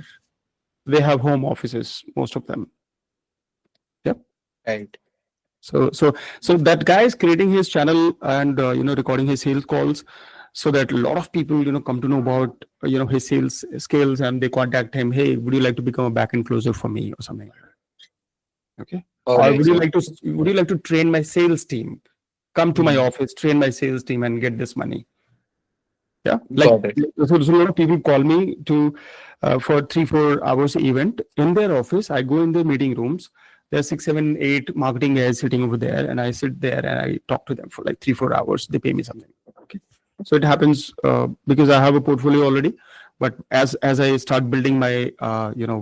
Speaker 2: They have home offices, most of them. Yep.
Speaker 5: Right.
Speaker 2: So that guy is creating his channel and recording his sales calls, so that a lot of people come to know about his sales skills, and they contact him. Hey, would you like to become a back-end closer for me or something like that? Okay.
Speaker 5: All
Speaker 2: Or
Speaker 5: right,
Speaker 2: would you
Speaker 5: sir.
Speaker 2: like to train my sales team? Come to my
Speaker 5: Mhm.
Speaker 2: office, train my sales team, and get this money. Yeah, like
Speaker 5: Got it.
Speaker 2: so a lot of people call me to for 3-4 hours event in their office. I go in their meeting rooms. There are 6, 7, 8 marketing guys sitting over there, and I sit there and I talk to them for like 3-4 hours. They pay me something. Okay, so it happens because I have a portfolio already. But as I start building my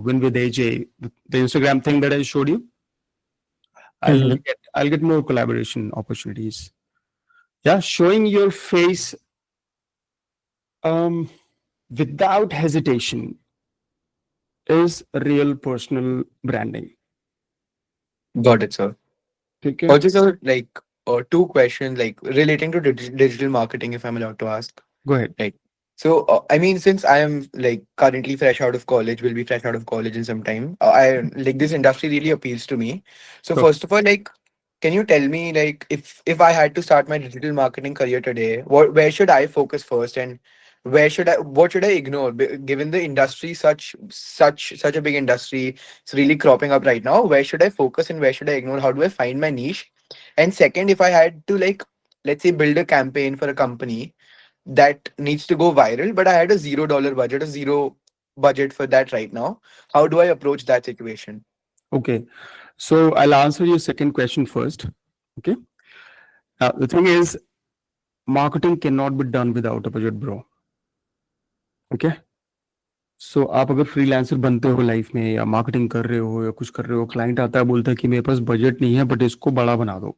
Speaker 2: win with AJ, the Instagram thing that I showed you, I'll get more collaboration opportunities. Yeah, showing your face without hesitation is real personal branding.
Speaker 5: Got it, sir.
Speaker 2: Okay.
Speaker 5: Also, sir, like two questions, like relating to digital marketing, if I'm allowed to ask.
Speaker 2: Go ahead.
Speaker 5: Right. So, I mean, since I am like currently fresh out of college, will be fresh out of college in some time. I like this industry really appeals to me. So,
Speaker 2: Sure.
Speaker 5: first of all, like, can you tell me, like, if I had to start my digital marketing career today, where should I focus first, and what should I ignore? Given the industry, such a big industry, it's really cropping up right now. Where should I focus and where should I ignore? How do I find my niche? And second, if I had to, like, let's say, build a campaign for a company that needs to go viral, but I had a $0 budget, a zero budget for that right now. How do I approach that situation?
Speaker 2: Okay. So I'll answer your second question first. Okay. The thing is, marketing cannot be done without a budget, bro. Okay. सो आप अगर freelancer बनते हो life में या marketing कर रहे हो या कुछ कर रहे हो, क्लाइंट आता है बोलता है कि मेरे पास बजट नहीं है बट इसको बड़ा बना दो,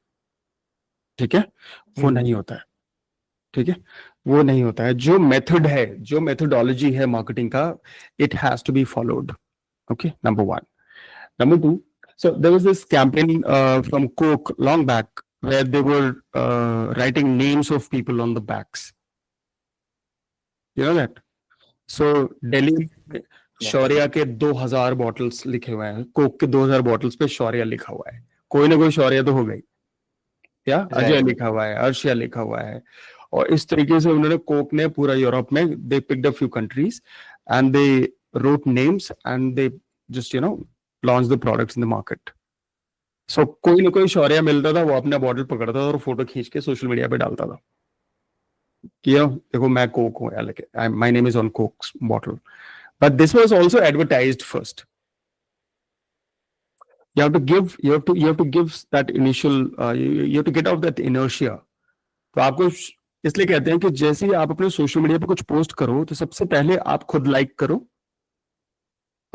Speaker 2: ठीक है, वो नहीं होता है. ठीक है, वो नहीं होता है. जो मेथड है, जो मेथोडोलॉजी है मार्केटिंग का, it has to be followed. Okay, number 1. Number 2, so there was this campaign from Coke long back where they were writing names of people on the backs. You know that? So Delhi में शौर्या के 2000 bottles लिखे हुए हैं, Coke के 2000 bottles पे शौर्या लिखा हुआ है. कोई ना कोई शौर्या तो हो गई. या अजय लिखा हुआ है, अर्शिया लिखा हुआ है. और इस तरीके से उन्होंने कोक ने पूरा यूरोप में they picked a few countries and they wrote names and they just launch the products in the market. So कोई ना कोई शौर्य मिलता था, वो अपना बॉटल पकड़ता था और फोटो खींच के सोशल मीडिया पे डालता था कि देखो मैं कोक हूँ यार, my name is on Coke bottle. But this was also advertised first. You have to give that initial you have to get out that inertia. तो आपको इसलिए कहते हैं कि जैसे ही आप अपने सोशल मीडिया पे कुछ पोस्ट करो तो सबसे पहले आप खुद लाइक करो,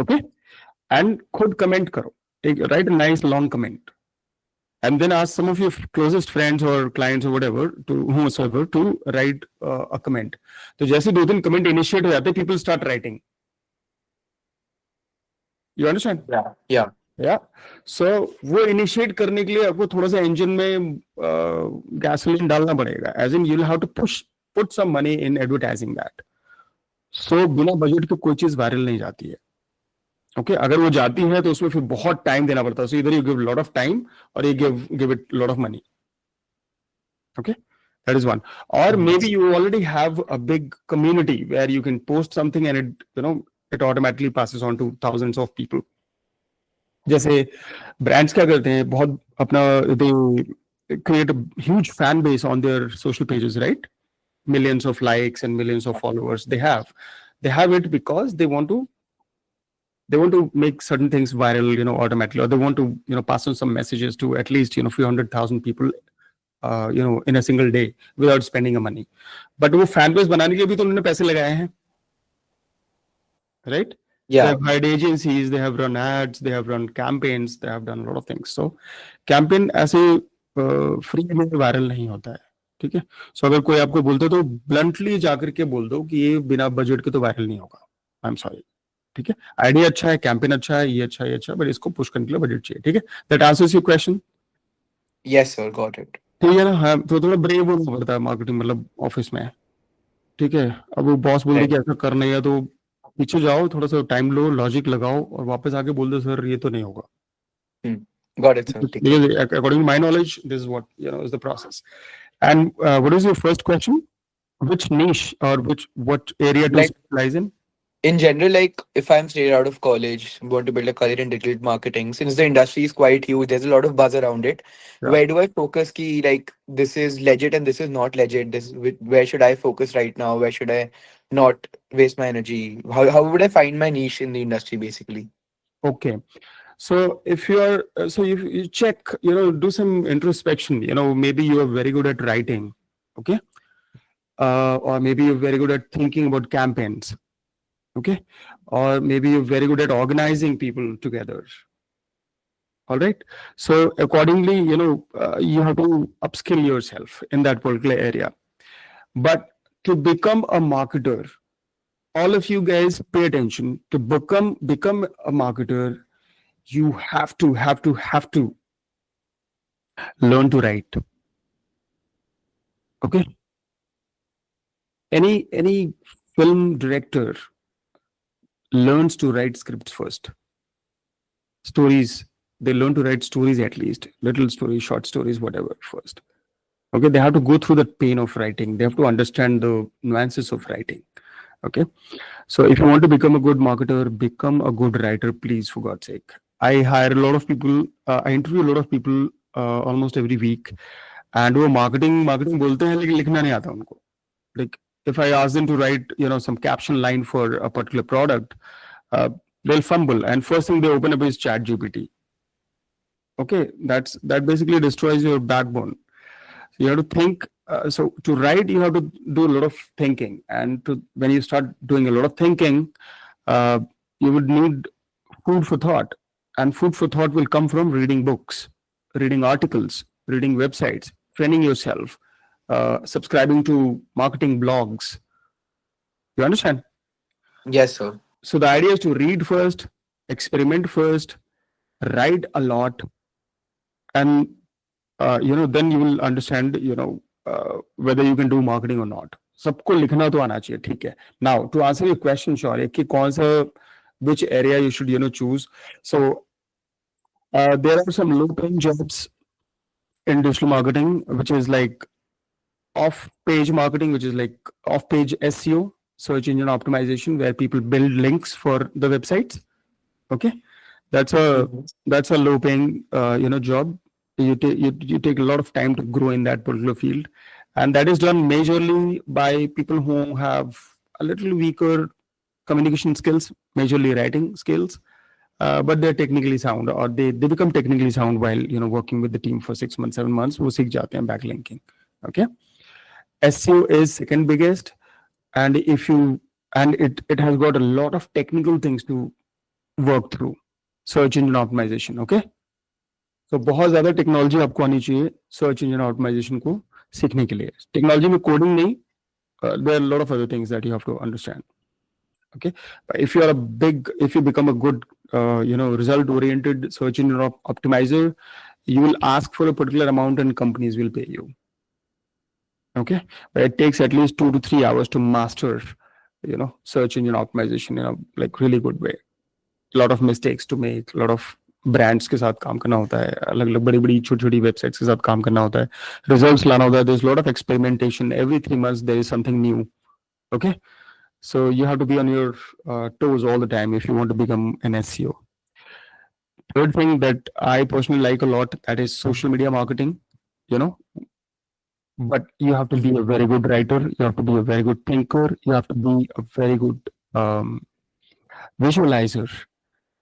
Speaker 2: ओके, एंड खुद कमेंट करो, right a nice long comment, and then ask some of your closest friends or clients or whatever to whosoever to write a comment. तो जैसे 2-3 कमेंट इनिशिएट हो जाते, people start writing. You understand?
Speaker 5: Yeah.
Speaker 2: Yeah. So वो initiate करने के लिए आपको थोड़ा सा इंजन में गैसोलीन डालना पड़ेगा. As in you'll have to put some money in advertising that. So बिना बजट के कोई चीज वायरल नहीं जाती है. ओके अगर वो जाती है तो उसमें फिर बहुत टाइम देना पड़ता है. सो इधर you give lot of time और you give it lot of money. Okay, that is one. Or maybe you already have a big community where you can post something and it automatically passes on to thousands of people. जैसे brands क्या करते हैं, बहुत अपना they create a huge fan base on their social pages, right? Millions of likes and millions of followers they have it because they want to make certain things viral, automatically, or they want to pass on some messages to at least few 100,000 people in a single day without spending a money. But वो fan base बनाने के लिए भी तो उन्होंने पैसे लगाए हैं, right? They
Speaker 5: Yeah.
Speaker 2: have hired agencies, they have run ads, they have run campaigns, they have done a lot of things. So campaign ऐसे फ्री में वायरल नहीं होता है, ठीक है. सो अगर कोई आपको बोलते तो ब्लंटली जाकर के बोल दो कि ये बिना बजट के तो वायरल नहीं होगा. आई एम सॉरी, ठीक है. आइडिया अच्छा है, कैंपेन अच्छा है, ये अच्छा है, ये अच्छा है, बट इसको पुश करने के लिए बजट चाहिए, ठीक है. That answers your question.
Speaker 5: Yes, sir. Got it.
Speaker 2: ठीक है ना. हाँ, तो थोड़ा ब्रेव होना पड़ता है मार्केटिंग, मतलब ऑफिस में, ठीक है. अब वो बॉस बोल दे कि ऐसा करना है तो पीछे जाओ, थोड़ा सा टाइम लो, लॉजिक लगाओ और वापस आके बोल दो सर ये तो नहीं होगा.
Speaker 5: Got it, sir. ठीक है.
Speaker 2: Because according to my knowledge, this is what is the process. And what is your first question? Which niche or what area to
Speaker 5: Like-
Speaker 2: specialize in?
Speaker 5: In general, like if I'm straight out of college, want to build a career in digital marketing, since the industry is quite huge, there's a lot of buzz around it.
Speaker 2: Yeah.
Speaker 5: Where do I focus? Ki like this is legit and this is not legit. Where should I focus right now? Where should I not waste my energy? How would I find my niche in the industry basically?
Speaker 2: Okay. So if you are, so if you check, do some introspection, maybe you are very good at writing, okay? Or maybe you're very good at thinking about campaigns, okay? Or maybe you're very good at organizing people together. All right. So accordingly, you have to upskill yourself in that particular area. But to become a marketer, all of you guys pay attention. To become a marketer, you have to learn to write. Okay. Any film director learns to write scripts first. Stories, they learn to write stories, at least little stories, short stories, whatever, first. Okay, they have to go through the pain of writing. They have to understand the nuances of writing. Okay, so if you want to become a good marketer, become a good writer, please, for God's sake. I hire a lot of people. I interview a lot of people almost every week, and वो marketing बोलते हैं लेकिन लिखना नहीं आता उनको. Like if I ask them to write, some caption line for a particular product, they'll fumble, and first thing they open up is ChatGPT. Okay, that basically destroys your backbone. So you have to think. So to write, you have to do a lot of thinking, and when you start doing a lot of thinking, you would need food for thought, and food for thought will come from reading books, reading articles, reading websites, training yourself, subscribing to marketing blogs. You understand?
Speaker 5: Yes, sir.
Speaker 2: So the idea is to read first, experiment first, write a lot, and then you will understand whether you can do marketing or not. सबको लिखना तो आना चाहिए, ठीक है. Now to answer your question, Shaurya, कि कौन सा which area you should choose. So there are some low-paying jobs in digital marketing, which is like off-page marketing, which is like off-page SEO, search engine optimization, where people build links for the websites. Okay, that's a low-paying job. You take a lot of time to grow in that particular field, and that is done majorly by people who have a little weaker communication skills, majorly writing skills, but they're technically sound, or they become technically sound while working with the team for 6 months, 7 months. वो सीख जाते हैं backlinking. Okay, SEO is second biggest, and it has got a lot of technical things to work through. Search engine optimization. Okay, so बहुत ज़्यादा technology आपको आनी चाहिए search engine optimisation को सीखने के लिए. टेक्नोलॉजी में कोडिंग नहीं, there are a lot of other things that you have to understand. Okay, but if you become a good result oriented search engine optimizer, you will ask for a particular amount and companies will pay you. Okay, but it takes at least 2 to 3 hours to master search engine optimization in a like really good way. lot of mistakes to make, lot of brands के साथ काम करना होता है, अलग अलग बड़ी बड़ी छोटी छोटी वेबसाइट्स के साथ काम करना होता है, रिजल्ट्स लाना होता है. There's a lot of experimentation. Every 3 months there is something new. Okay, so you have to be on your toes all the time if you want to become an SEO. Third thing that I personally like a lot, that is social media marketing. You know, but you have to be a very good writer. You have to be a very good thinker. You have to be a very good visualizer.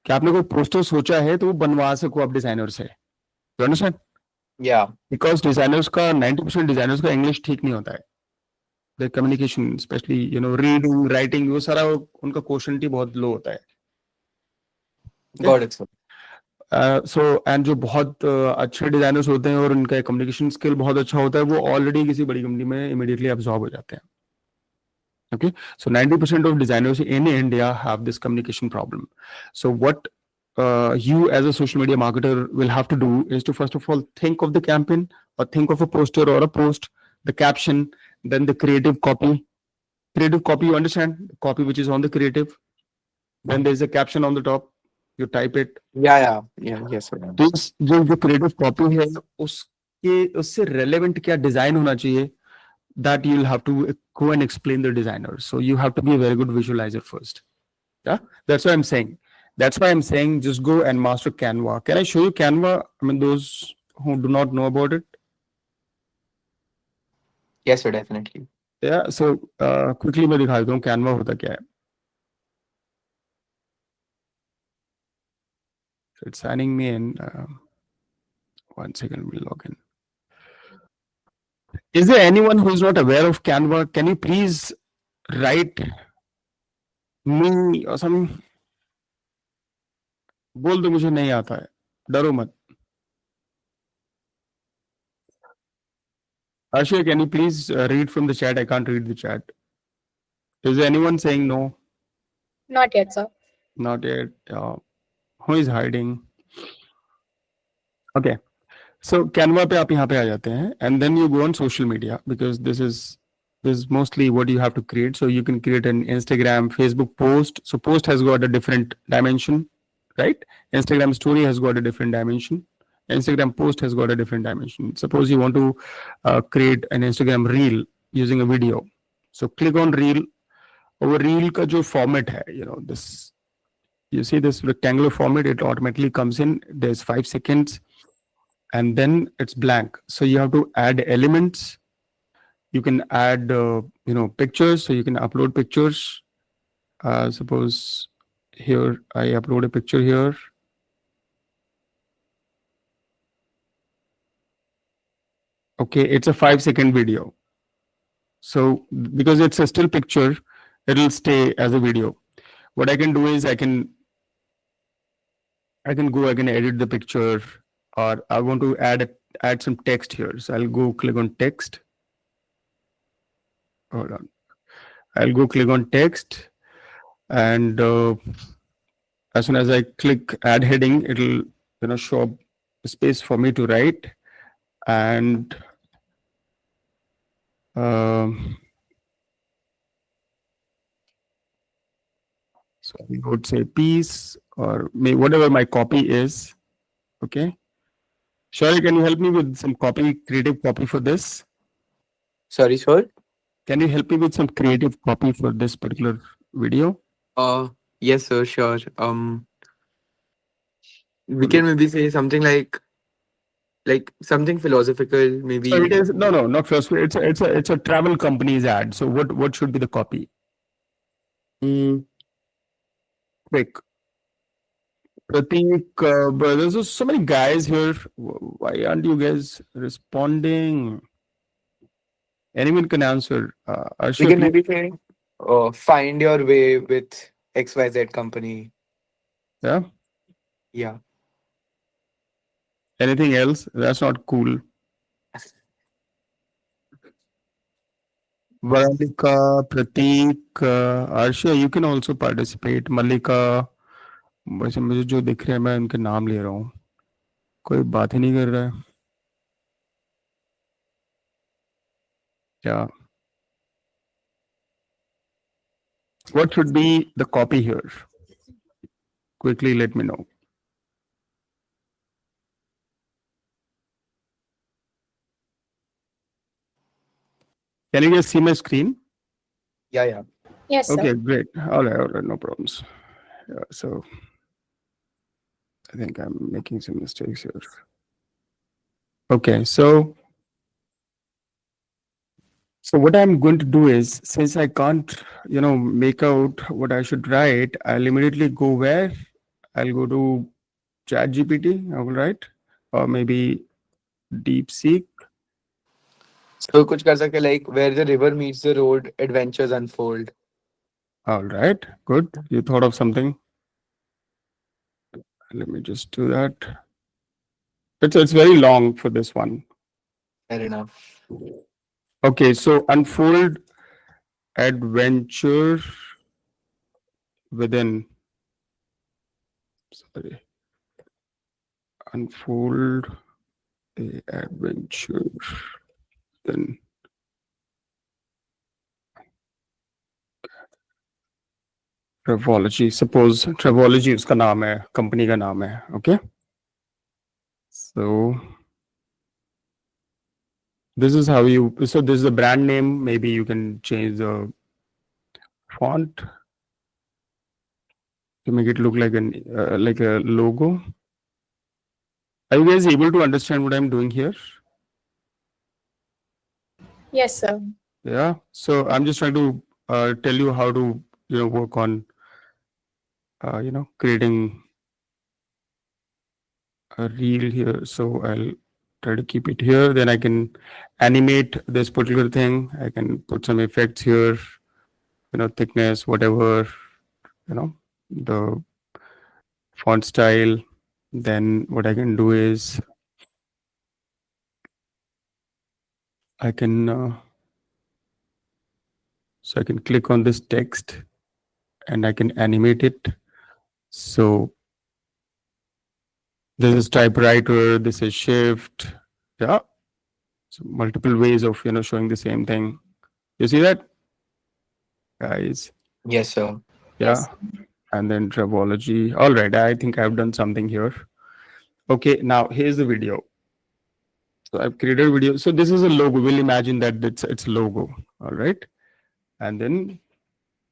Speaker 2: कि आपने कोई poster सोचा है तो वो बनवा सको आप डिजाइनर से. You understand?
Speaker 5: Yeah.
Speaker 2: Because designers का 90% डिजाइनर्स का इंग्लिश ठीक नहीं होता है. The communication specially reading writing वो सारा उनका क्वेश्चनिटी बहुत लो होता है.
Speaker 5: Got it, sir.
Speaker 2: So and जो बहुत अच्छे डिजाइनर्स होते हैं और उनका कम्युनिकेशन स्किल बहुत अच्छा होता है वो ऑलरेडी किसी बड़ी कंपनी में इमीडिएटली एब्जॉर्ब हो जाते हैं. Okay, so 90% of designers in India have this communication problem. So what you as a social media marketer will have to do is to first of all think of the campaign or think of a poster or a post, the caption, then the creative copy. Creative copy, you understand? The copy which is on the creative. Then there's a caption on the top. You type it.
Speaker 5: Yeah. Yes, sir.
Speaker 2: तो जो creative copy है उससे relevant क्या design होना चाहिए, that you'll have to go and explain the designer. So you have to be a very good visualizer first. Yeah, that's what I'm saying. That's why I'm saying just go and master Canva. Can I show you Canva? I mean, those who do not know about it.
Speaker 5: Yes, sir, definitely.
Speaker 2: Yeah. So quickly मैं दिखा देता हूँ Canva होता क्या है. So it's signing me in. 1 second, we'll log in. Is there anyone who is not aware of Canva? Can you please write me or something? बोल दो मुझे नहीं आता है, डरो मत. Ashia, can you please read from the chat? I can't read the chat. Is there anyone saying no?
Speaker 1: Not yet, sir.
Speaker 2: Not yet. Who is hiding? Okay. So Canva पे आप यहाँ पे आ जाते हैं, and then you go on social media because this is mostly what you have to create. So you can create an Instagram, Facebook post. So post has got a different dimension, right? Instagram story has got a different dimension. Instagram post has got a different dimension. Suppose you want to create an Instagram reel using a video. So click on reel. Over reel का जो format है, this, you see this rectangular format, it automatically comes in. There's 5 seconds. And then it's blank. So you have to add elements. You can add, pictures. So you can upload pictures. Suppose here I upload a picture here. Okay, it's a 5-second video. So because it's a still picture, it'll stay as a video. What I can do is I can edit the picture, or I want to add some text here. So I'll go click on text. Hold on. I'll go click on text, and as soon as I click add heading, it'll show up a space for me to write. And so I would say peace, or whatever my copy is. Okay. Shari, can you help me with some creative copy for this?
Speaker 5: Sorry, sir.
Speaker 2: Can you help me with some creative copy for this particular video?
Speaker 5: Yes, sir, sure. We can maybe say something like something philosophical, maybe.
Speaker 2: So it is no, not first. It's a travel company's ad. So what should be the copy? Quick. Pratik, there's so many guys here. Why aren't you guys responding? Anyone can answer.
Speaker 5: We can maybe say, find your way with XYZ company.
Speaker 2: Yeah.
Speaker 5: Yeah.
Speaker 2: Anything else? That's not cool. Varalika, Pratik, Arsha, you can also participate. Malika, वैसे मुझे जो दिख रहे हैं मैं उनके नाम ले रहा हूँ, कोई बात ही नहीं कर रहा है क्या? What should be the copy here? quickly let me know. Can you guys see my screen?
Speaker 5: Yeah.
Speaker 1: Yes,
Speaker 2: Okay,
Speaker 1: sir.
Speaker 2: great. All right, no problems. Yeah, so I think I'm making some mistakes here. Okay, so what I'm going to do is, since I can't, make out what I should write, I'll immediately go where? I'll go to ChatGPT, all right, or maybe DeepSeek.
Speaker 5: So कुछ कर सकते like where the river meets the road, adventures unfold.
Speaker 2: All right, good. You thought of something. Let me just do that. It's very long for this one.
Speaker 5: Fair enough.
Speaker 2: Okay, so unfold adventure within. Sorry. Unfold a adventure within. Travology. Suppose Travology उसका नाम है, company का नाम है. Okay. So this is how you. So this is the brand name. Maybe you can change the font to make it look like a logo. Are you guys able to understand what I'm doing here?
Speaker 1: Yes, sir.
Speaker 2: Yeah. So I'm just trying to tell you how to work on creating a reel here. So I'll try to keep it here. Then I can animate this particular thing. I can put some effects here. Thickness, whatever. The font style. Then what I can do is I can so I can click on this text and I can animate it. So this is typewriter, this is shift. Yeah. So multiple ways of showing the same thing. You see that, guys?
Speaker 5: Yes, sir.
Speaker 2: Yeah.
Speaker 1: Yes.
Speaker 2: And then Travology. All right, I think I've done something here. Okay, now here's the video. So I've created a video. So this is a logo. We'll imagine that it's logo. All right. And then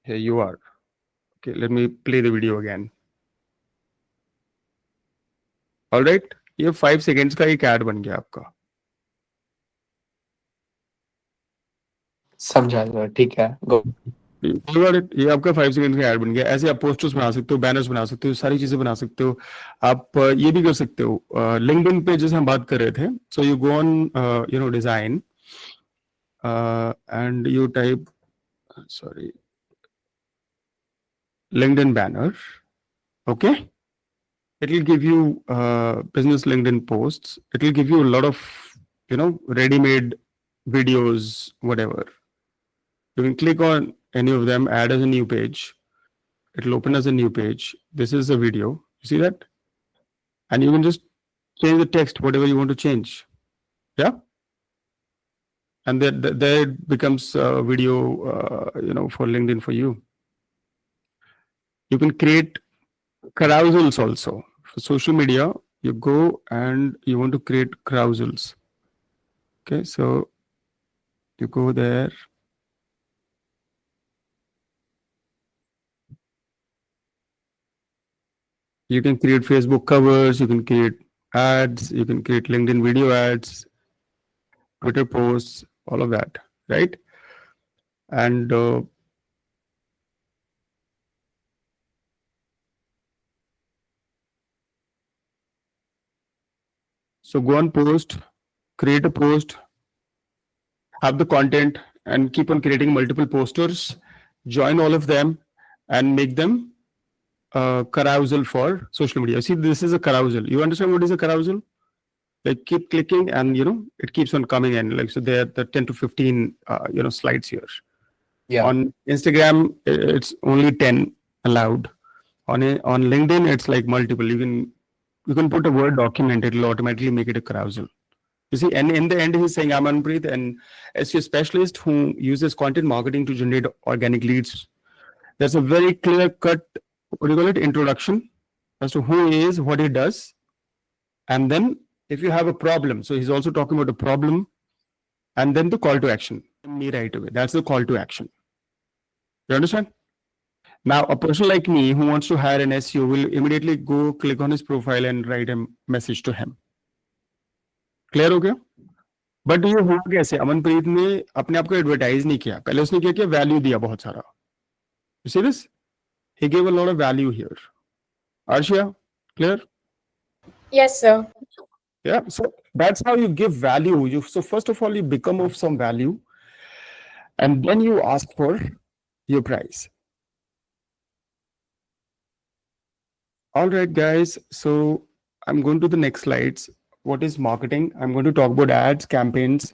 Speaker 2: here you are. Okay, let me play the video again. All right. ये 5 seconds का एक ad बन गया आपका.
Speaker 5: समझा sir, ठीक है. Go.
Speaker 2: You got it. ये आपका 5 seconds का ad बन गया. ऐसे आप पोस्टर्स बना सकते हो, बैनर्स बना सकते हो, सारी चीजें बना सकते हो. आप ये भी कर सकते हो. लिंक्डइन पे जैसे हम बात कर रहे थे. So you go on design and you type LinkedIn banner. Okay. It will give you business LinkedIn posts. It will give you a lot of ready-made videos, whatever. You can click on any of them, add as a new page. It will open as a new page. This is a video. You see that? And you can just change the text, whatever you want to change. Yeah. And there it becomes a video, for LinkedIn for you. You can create carousels also. For social media, you go and you want to create carousels. Okay, so you go there. You can create Facebook covers, you can create ads, you can create LinkedIn video ads, Twitter posts, all of that, right? And so go on post, create a post, have the content, and keep on creating multiple posters, join all of them, and make them carousel for social media. See, this is a carousel. You understand what is a carousel? Like keep clicking and it keeps on coming in. Like so there are the 10 to 15 slides here.
Speaker 5: Yeah.
Speaker 2: On Instagram, it's only 10 allowed. On LinkedIn, it's like multiple. You can put a Word document, it'll automatically make it a carousel. You see, and in the end, he's saying, I'm Anpreet, and SEO specialist who uses content marketing to generate organic leads. There's a very clear cut, what do you call it, introduction. as to who he is, what he does, and then if you have a problem. So he's also talking about a problem, and then the call to action. Me right away. That's the call to action. You understand? Now, a person like me who wants to hire an SEO will immediately go click on his profile and write a message to him. Clear हो गया? But ये हुआ कैसे? अमनप्रीत ने अपने आप को advertise नहीं किया, पहले उसने क्या किया, वैल्यू दिया बहुत सारा. You see this? He gave a lot of value here. Arshia, clear?
Speaker 1: Yes, sir.
Speaker 2: Yeah, so that's how you give value. So first of all, you become of some value, and then you ask for your price. All right, guys. So I'm going to the next slides. What is marketing? I'm going to talk about ads, campaigns,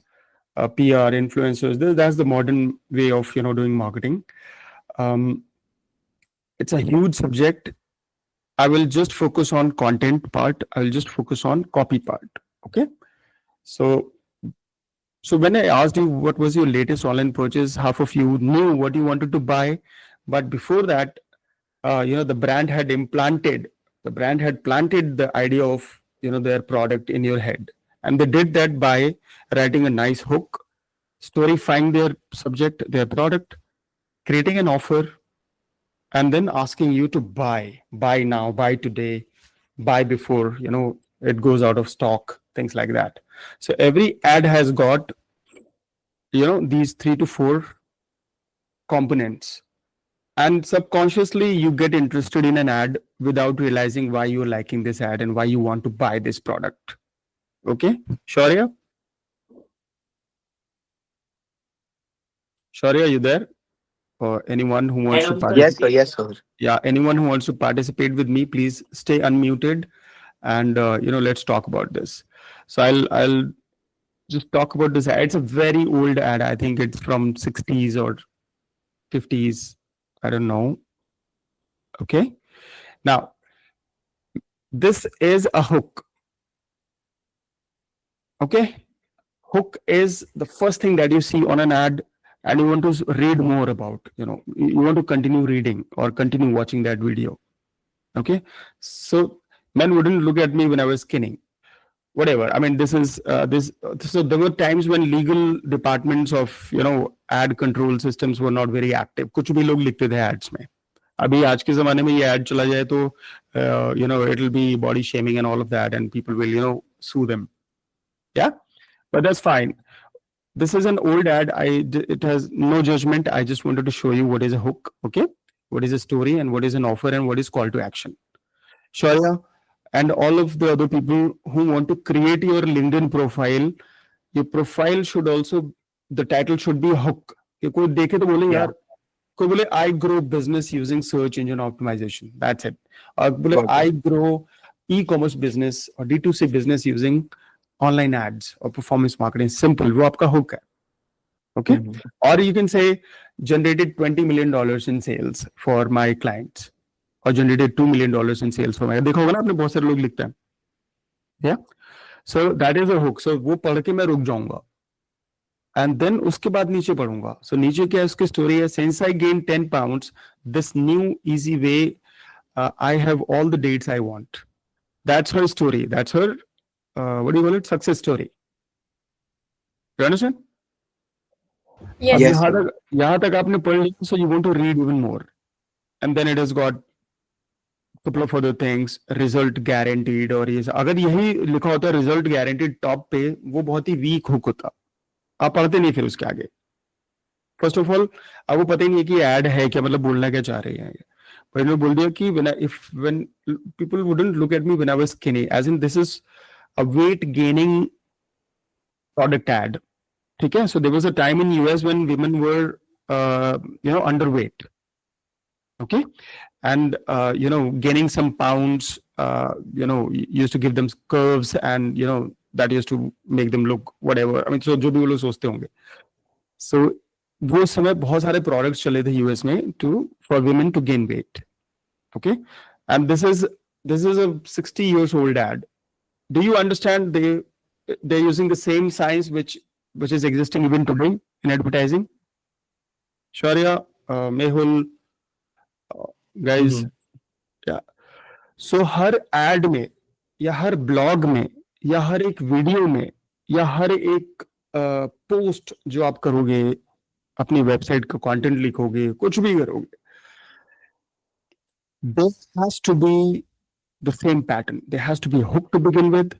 Speaker 2: PR, influencers. That's the modern way of doing marketing. It's a huge subject. I will just focus on content part. I will just focus on copy part. Okay. So when I asked you what was your latest online purchase, half of you knew what you wanted to buy, but before that, the brand had planted the idea of their product in your head, and they did that by writing a nice hook, storifying their subject, their product, creating an offer, and then asking you to buy now, buy today, buy before it goes out of stock, things like that. So every ad has got these 3 to 4 components, and subconsciously you get interested in an ad without realizing why you're liking this ad and why you want to buy this product. Okay, Shaurya, you there? Or anyone who wants to participate?
Speaker 5: Yes, sir. Yes, sir.
Speaker 2: Yeah, anyone who wants to participate with me, please stay unmuted, and let's talk about this. So I'll just talk about this ad. It's a very old ad. I think it's from 60s or 50s. I don't know. Okay. Now, this is a hook. Okay. Hook is the first thing that you see on an ad, and you want to read more about, you want to continue reading or continue watching that video. Okay. So men wouldn't look at me when I was skinning. Whatever. I mean, this is this. So there were times when legal departments of ad control systems were not very active. कुछ भी लोग लिखते थे ads में. अभी आज के ज़माने में ये ad चला जाए तो it'll be body shaming and all of that, and people will sue them. Yeah, but that's fine. This is an old ad. It has no judgment. I just wanted to show you what is a hook. Okay, what is a story, and what is an offer, and what is call to action. Shaurya, and all of the other people who want to create your LinkedIn profile, your profile should also, the title should be a hook. कोई देखे तो बोले यार, कोई बोले I grow business using search engine optimization. That's it. और बोले I grow e-commerce business or D2C business using online ads or performance marketing. Simple. वो आपका hook है. Okay. Or you can say generated $20 million in sales for my clients. और generated $2 million in sales for my. देखा होगा ना आपने, बहुत सारे लोग लिखते हैं. Yeah. So that is a hook. So वो पढ़ के मैं रुक जाऊंगा. And then उसके बाद नीचे पढ़ूंगा. So नीचे क्या है, उसकी story है. Since I gained 10 pounds, this new easy way, I have all the dates I want. That's her story. That's her, what do you call it? Success story. You understand?
Speaker 1: Yes.
Speaker 2: अब
Speaker 5: Yes,
Speaker 2: यहाँ तक आपने पढ़ लिया, so you want to read even more. And then it has got couple of other things, result guaranteed, और ये अगर यही लिखा होता है result guaranteed टॉप पे, वो बहुत ही वीक हुक होता, आप पढ़ते नहीं फिर उसके आगे. फर्स्ट ऑफ ऑल आपको पता ही नहीं है कि एड है क्या, मतलब बोलना क्या चाह रहे हैं. पर इन्होंने बोल दिया कि when people wouldn't look at me when I was skinny, as in this is a weight gaining product ad. ठीक है. So there was a time in US when women were underweight. Okay. And gaining some pounds, used to give them curves, and that used to make them look whatever. I mean, so जो भी वो लोग सोचते होंगे. So वो समय बहुत सारे products चले थे US में for women to gain weight. Okay, and this is a 60 years old ad. Do you understand they're using the same science which is existing even today in advertising? Shaurya, Mehul, guys. Yeah. So her add में या हर blog में या हर एक video में या हर एक post जो आप करोगे, अपनी वेबसाइट का कंटेंट लिखोगे, कुछ भी करोगे, there has to be the same pattern. There has to be a hook to begin with,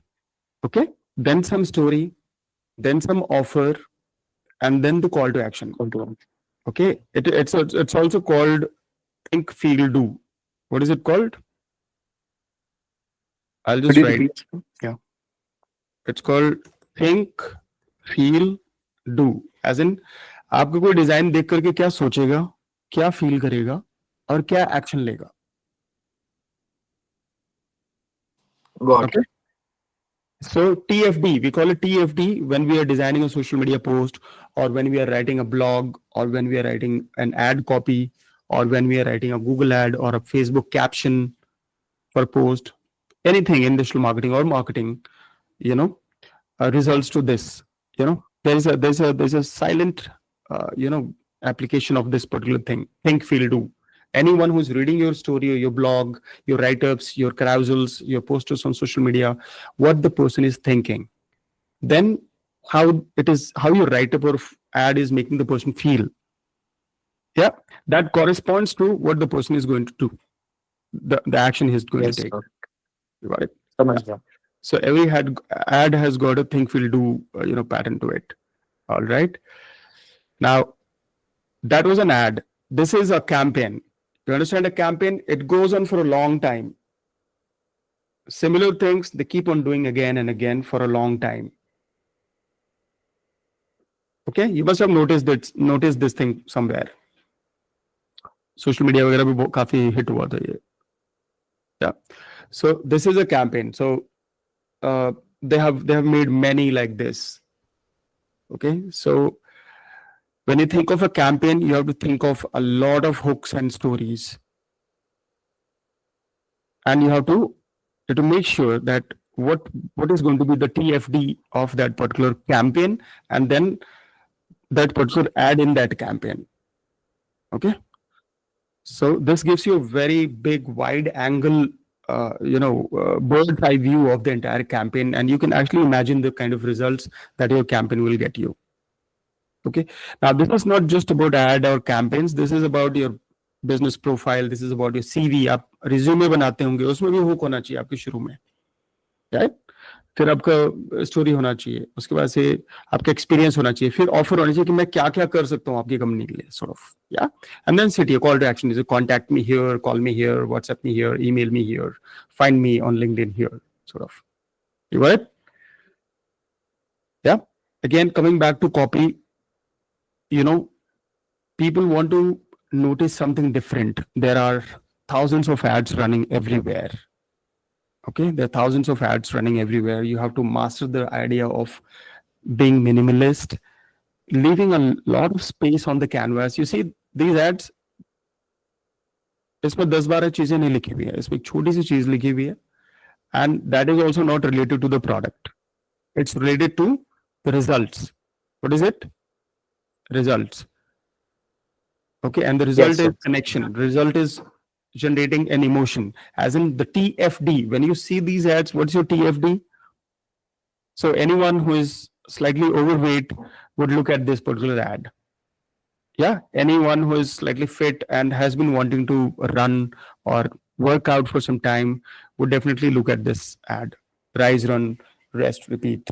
Speaker 2: okay? Then some story, then some offer, and then the call to action. Okay? It's also called think, feel, do. What is it called? I'll
Speaker 5: Could
Speaker 2: just
Speaker 5: you
Speaker 2: write.
Speaker 5: repeat? Yeah.
Speaker 2: It's called think, feel, do. As in, आपको कोई design देख करके क्या सोचेगा, क्या feel करेगा और क्या एक्शन लेगा.
Speaker 5: Got
Speaker 2: Okay? So TFD, we call it TFD when we are designing a social media post, or when we are writing a blog, or when we are writing an ad copy, or when we are writing a Google ad or a Facebook caption for post, anything in digital marketing or marketing, you know, results to this. You know, there's a silent, application of this particular thing. Think, feel, do. Anyone who's reading your story or your blog, your write-ups, your carousels, your posters on social media, what the person is thinking, then how your write-up or ad is making the person feel. Yeah, that corresponds to what the person is going to do, the action he's going
Speaker 5: Yes,
Speaker 2: to take.
Speaker 5: sir.
Speaker 2: You got it?
Speaker 5: समझ गया.
Speaker 2: So every ad has got a think, feel, do, pattern to it. All right. Now that was an ad. This is a campaign. You understand a campaign? It goes on for a long time. Similar things they keep on doing again and again for a long time. Okay, you must have noticed this thing somewhere. Social media वगैरह भी काफी hit हुआ था ये. Yeah. So this is a campaign. So they have made many like this. Okay. So when you think of a campaign, you have to think of a lot of hooks and stories. And you have to make sure that what is going to be the TFD of that particular campaign, and then that particular ad in that campaign. Okay. So this gives you a very big, wide angle, bird's eye view of the entire campaign, and you can actually imagine the kind of results that your campaign will get you. Okay. Now, this is not just about ad or campaigns. This is about your business profile. This is about your CV. आप resume बनाते होंगे, उसमें भी hook होना चाहिए आपके शुरू में, right? फिर आपका स्टोरी होना चाहिए, उसके बाद से आपका एक्सपीरियंस होना चाहिए, फिर ऑफर होना चाहिए कि मैं क्या क्या कर सकता हूँ आपकी कंपनी के लिए, sort of, yeah. And then sit here, call to action is contact me here, call me here, WhatsApp me here, email me here, find me on LinkedIn here, sort of. You got it? Yeah. Again, coming back to copy, people want to notice something different. There are thousands of ads running everywhere. Okay, there are thousands of ads running everywhere. You have to master the idea of being minimalist, leaving a lot of space on the canvas. You see these ads, इसमें 10-12 चीजें नहीं लिखी हुई है, इसमें एक छोटी सी चीज लिखी हुई है, and that is also not related to the product. It's related to the results. What is it? Results. Okay, and the result is connection. Result is generating an emotion, as in the TFD. When you see these ads, what's your TFD? So anyone who is slightly overweight would look at this particular ad. Yeah, anyone who is slightly fit and has been wanting to run or work out for some time would definitely look at this ad. Rise, run, rest, repeat.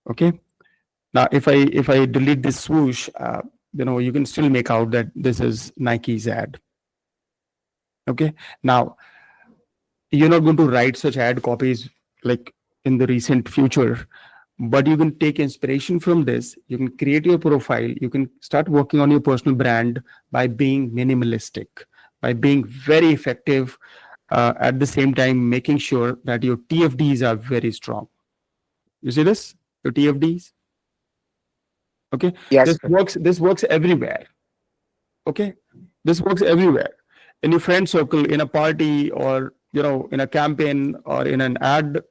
Speaker 2: Okay. Now, if I delete this swoosh, you can still make out that this is Nike's ad. Okay. Now, you're not going to write such ad copies like in the recent future, but you can take inspiration from this. You can create your profile. You can start working on your personal brand by being minimalistic, by being very effective, at the same time making sure that your TFDs are very strong. You see this? Your TFDs? Okay.
Speaker 5: Yes,
Speaker 2: This works everywhere. Okay. This works everywhere. In your friend circle, in a party, or in a campaign, or in an ad,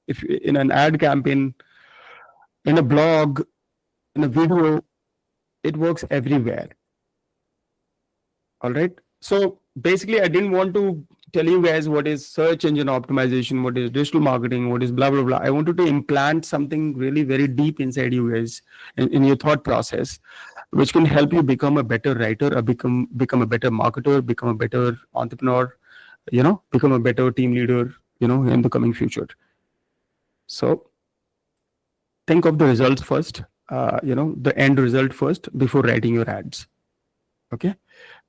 Speaker 2: if in an ad campaign, in a blog, in a video, it works everywhere. All right. So basically, I didn't want to tell you guys what is search engine optimization, what is digital marketing, what is blah blah blah. I wanted to implant something really very deep inside you guys in your thought process, which can help you become a better writer, or become a better marketer, become a better entrepreneur, become a better team leader, in the coming future. So think of the results first, the end result first before writing your ads. Okay.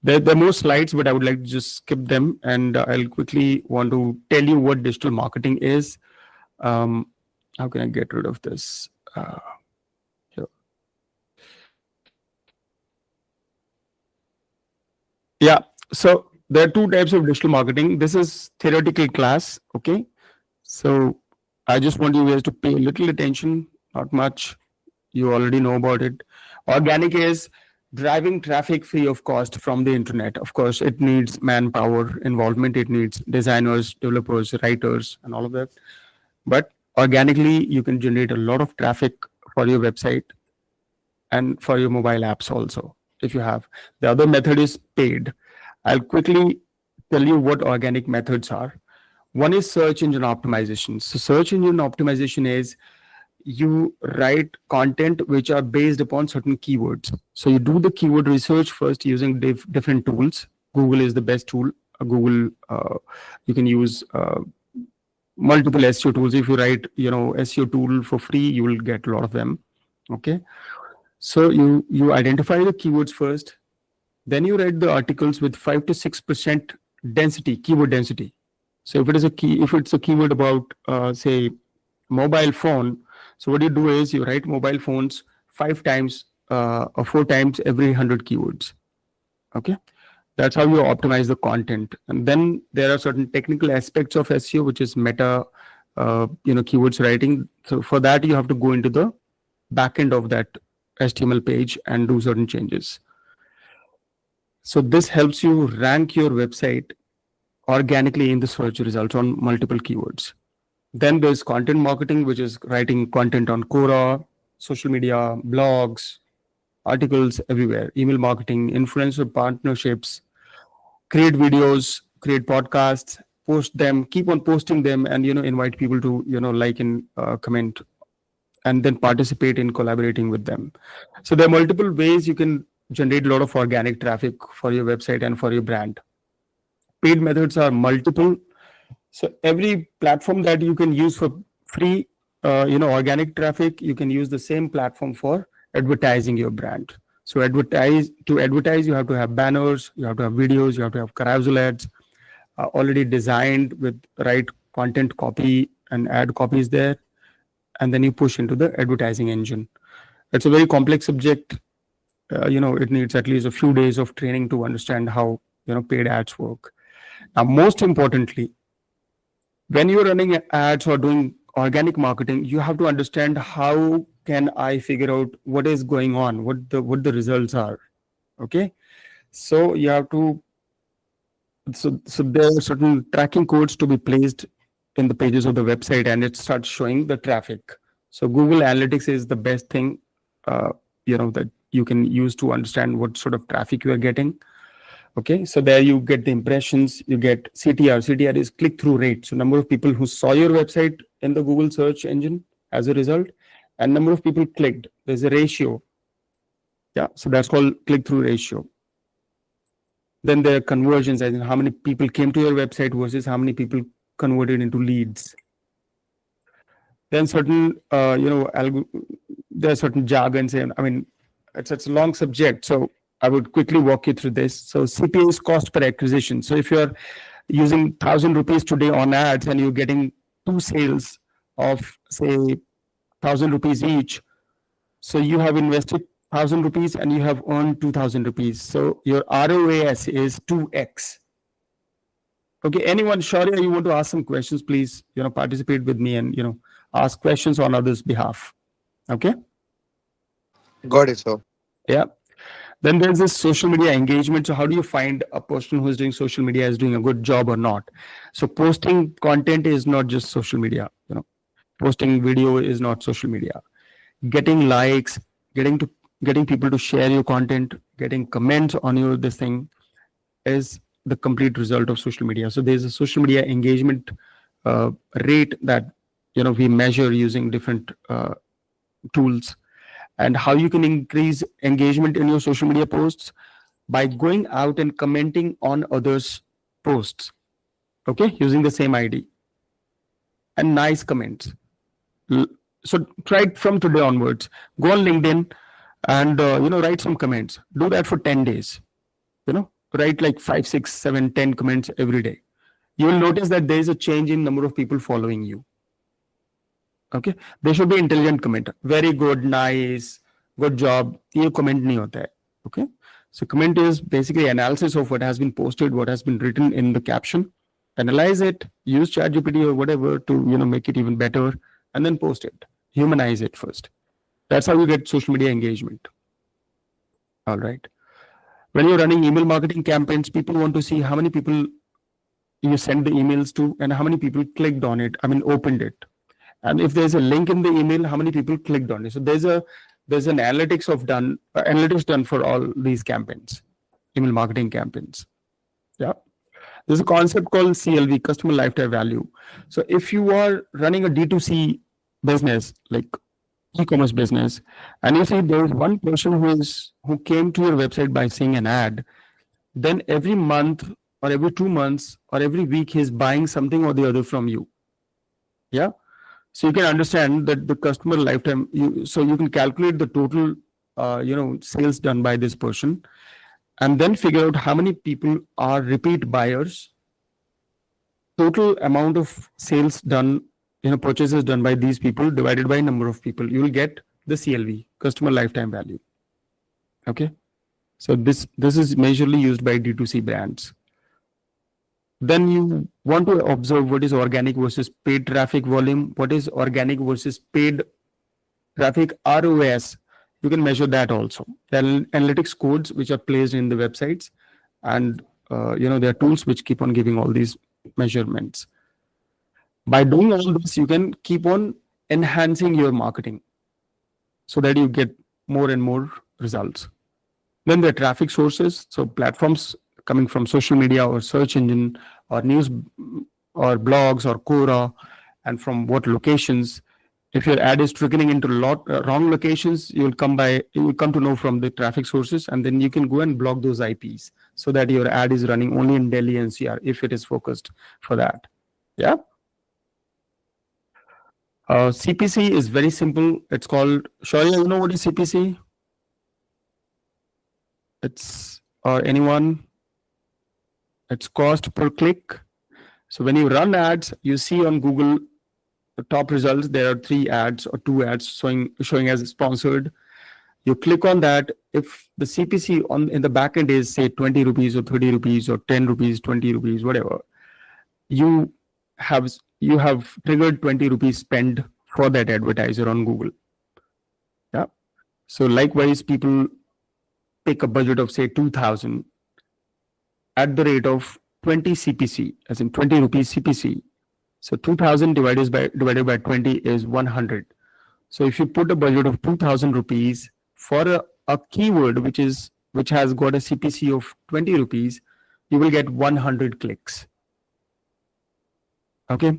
Speaker 2: There are more slides, but I would like to just skip them, and I'll quickly want to tell you what digital marketing is. How can I get rid of this? Here. Yeah. So there are two types of digital marketing. This is theoretical class. Okay. So I just want you guys to pay a little attention, not much. You already know about it. Organic is driving traffic free of cost from the internet. Of course, it needs manpower involvement. It needs designers, developers, writers, and all of that. But organically, you can generate a lot of traffic for your website and for your mobile apps also, if you have. The other method is paid. I'll quickly tell you what organic methods are. One is search engine optimization. So search engine optimization is you write content which are based upon certain keywords. So you do the keyword research first using different tools. Google is the best tool. Google, you can use multiple SEO tools. If you write, SEO tool for free, you will get a lot of them. Okay. So you identify the keywords first. Then you write the articles with 5 to 6% density, keyword density. So if it's a keyword about, say, mobile phone, so what you do is you write mobile phones 5 times or 4 times every 100 keywords. Okay, that's how you optimize the content. And then there are certain technical aspects of SEO, which is meta, keywords writing. So for that, you have to go into the backend of that HTML page and do certain changes. So this helps you rank your website organically in the search results on multiple keywords. Then there's content marketing, which is writing content on Quora, social media, blogs, articles everywhere, email marketing, influencer partnerships, create videos, create podcasts, post them, keep on posting them, and invite people to like and comment, and then participate in collaborating with them. So there are multiple ways you can generate a lot of organic traffic for your website and for your brand. Paid methods are multiple. So every platform that you can use for free, organic traffic, you can use the same platform for advertising your brand. So to advertise, you have to have banners, you have to have videos, you have to have carousel ads already designed with right content copy and ad copies there, and then you push into the advertising engine. It's a very complex subject. It needs at least a few days of training to understand how paid ads work. Now, most importantly, when you're running ads or doing organic marketing, you have to understand how can I figure out what is going on, what the results are. Okay, so you have to. So there are certain tracking codes to be placed in the pages of the website, and it starts showing the traffic. So Google Analytics is the best thing, that you can use to understand what sort of traffic you are getting. Okay, so there you get the impressions, you get CTR. CTR is click-through rate. So number of people who saw your website in the Google search engine as a result, and number of people clicked. There's a ratio. Yeah, so that's called click-through ratio. Then there are conversions, as in how many people came to your website versus how many people converted into leads. Then certain, there are certain jargons, and it's a long subject. So I would quickly walk you through this. So CPA is cost per acquisition. So if you're using 1,000 rupees today on ads and you're getting 2 sales of say 1,000 rupees each, so you have invested 1,000 rupees and you have earned 2,000 rupees. So your ROAS is 2x. Okay, anyone, Shaurya, you want to ask some questions, please, participate with me and, ask questions on others' behalf. Okay.
Speaker 5: Got it, sir.
Speaker 2: Yeah. Then there's this social media engagement. So how do you find a person who is doing social media is doing a good job or not? So posting content is not just social media. Posting video is not social media. Getting likes, getting people to share your content, getting comments on your this thing is the complete result of social media. So there's a social media engagement rate that we measure using different tools, and how you can increase engagement in your social media posts by going out and commenting on others' posts, okay, using the same ID and nice comments. So try it from today onwards. Go on LinkedIn and write some comments. Do that for 10 days. Write like 5, 6, 7, 10 comments every day. You will notice that there is a change in number of people following you. Okay, they should be intelligent comment. Very good, nice, good job. ये comment नहीं होता है. Okay, so comment is basically analysis of what has been posted, what has been written in the caption. Analyze it, use ChatGPT or whatever to make it even better, and then post it. Humanize it first. That's how you get social media engagement. All right. When you're running email marketing campaigns, people want to see how many people you send the emails to and how many people clicked on it. Opened it. And if there's a link in the email, how many people clicked on it? So there's an analytics done for all these campaigns, email marketing campaigns. Yeah. There's a concept called CLV, customer lifetime value. So if you are running a D2C business, like e-commerce business, and you see there's one person who came to your website by seeing an ad, then every month or every 2 months or every week he's buying something or the other from you. Yeah. So you can understand that the customer lifetime, so you can calculate the total sales done by this person, and then figure out how many people are repeat buyers, total amount of sales done, purchases done by these people divided by number of people. You will get the CLV, customer lifetime value. Okay. So this is majorly used by D2C brands. Then you want to observe what is organic versus paid traffic volume, what is organic versus paid traffic ROAS. You can measure that also. There are analytics codes which are placed in the websites, and there are tools which keep on giving all these measurements. By doing all this, you can keep on enhancing your marketing so that you get more and more results. Then there are traffic sources, so platforms coming from social media or search engine or news or blogs or Quora, and from what locations. If your ad is trickling into wrong locations, you will come to know from the traffic sources, and then you can go and block those IPs so that your ad is running only in Delhi NCR if it is focused for that. Yeah. CPC is very simple. It's called, Shaurya, you know what is CPC? Anyone? It's cost per click. So when you run ads, you see on Google the top results, there are 3 ads or 2 ads showing as sponsored. You click on that. If the CPC in the backend is say 20 rupees or 30 rupees or 10 rupees, 20 rupees, whatever, you have triggered 20 rupees spend for that advertiser on Google. Yeah. So likewise, people pick a budget of say 2,000 at the rate of 20 CPC, as in 20 rupees CPC. So 2,000 divided by 20 is 100. So if you put a budget of 2,000 rupees for a keyword which has got a CPC of 20 rupees, you will get 100 clicks. Okay.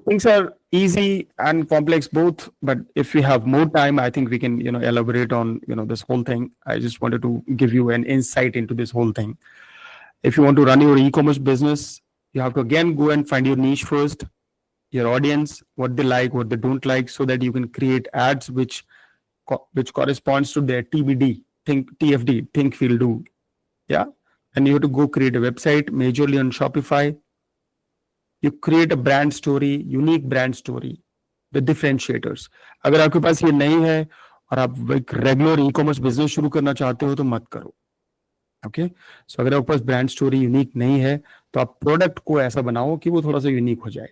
Speaker 2: Things are easy and complex both, but if we have more time, I think we can, elaborate on, this whole thing. I just wanted to give you an insight into this whole thing. If you want to run your e-commerce business, you have to again go and find your niche first, your audience, what they like, what they don't like, so that you can create ads which corresponds to their TBD, TFD, think, feel, do. Yeah. And you have to go create a website, majorly on Shopify. You create a brand story, unique brand story, the differentiators. अगर आपके पास ये नहीं है और आप एक regular e-commerce business शुरू करना चाहते हो तो मत करो. ओके. सो अगर आपके पास ब्रांड स्टोरी यूनिक नहीं है तो आप प्रोडक्ट को ऐसा बनाओ कि वो थोड़ा सा यूनिक हो जाए,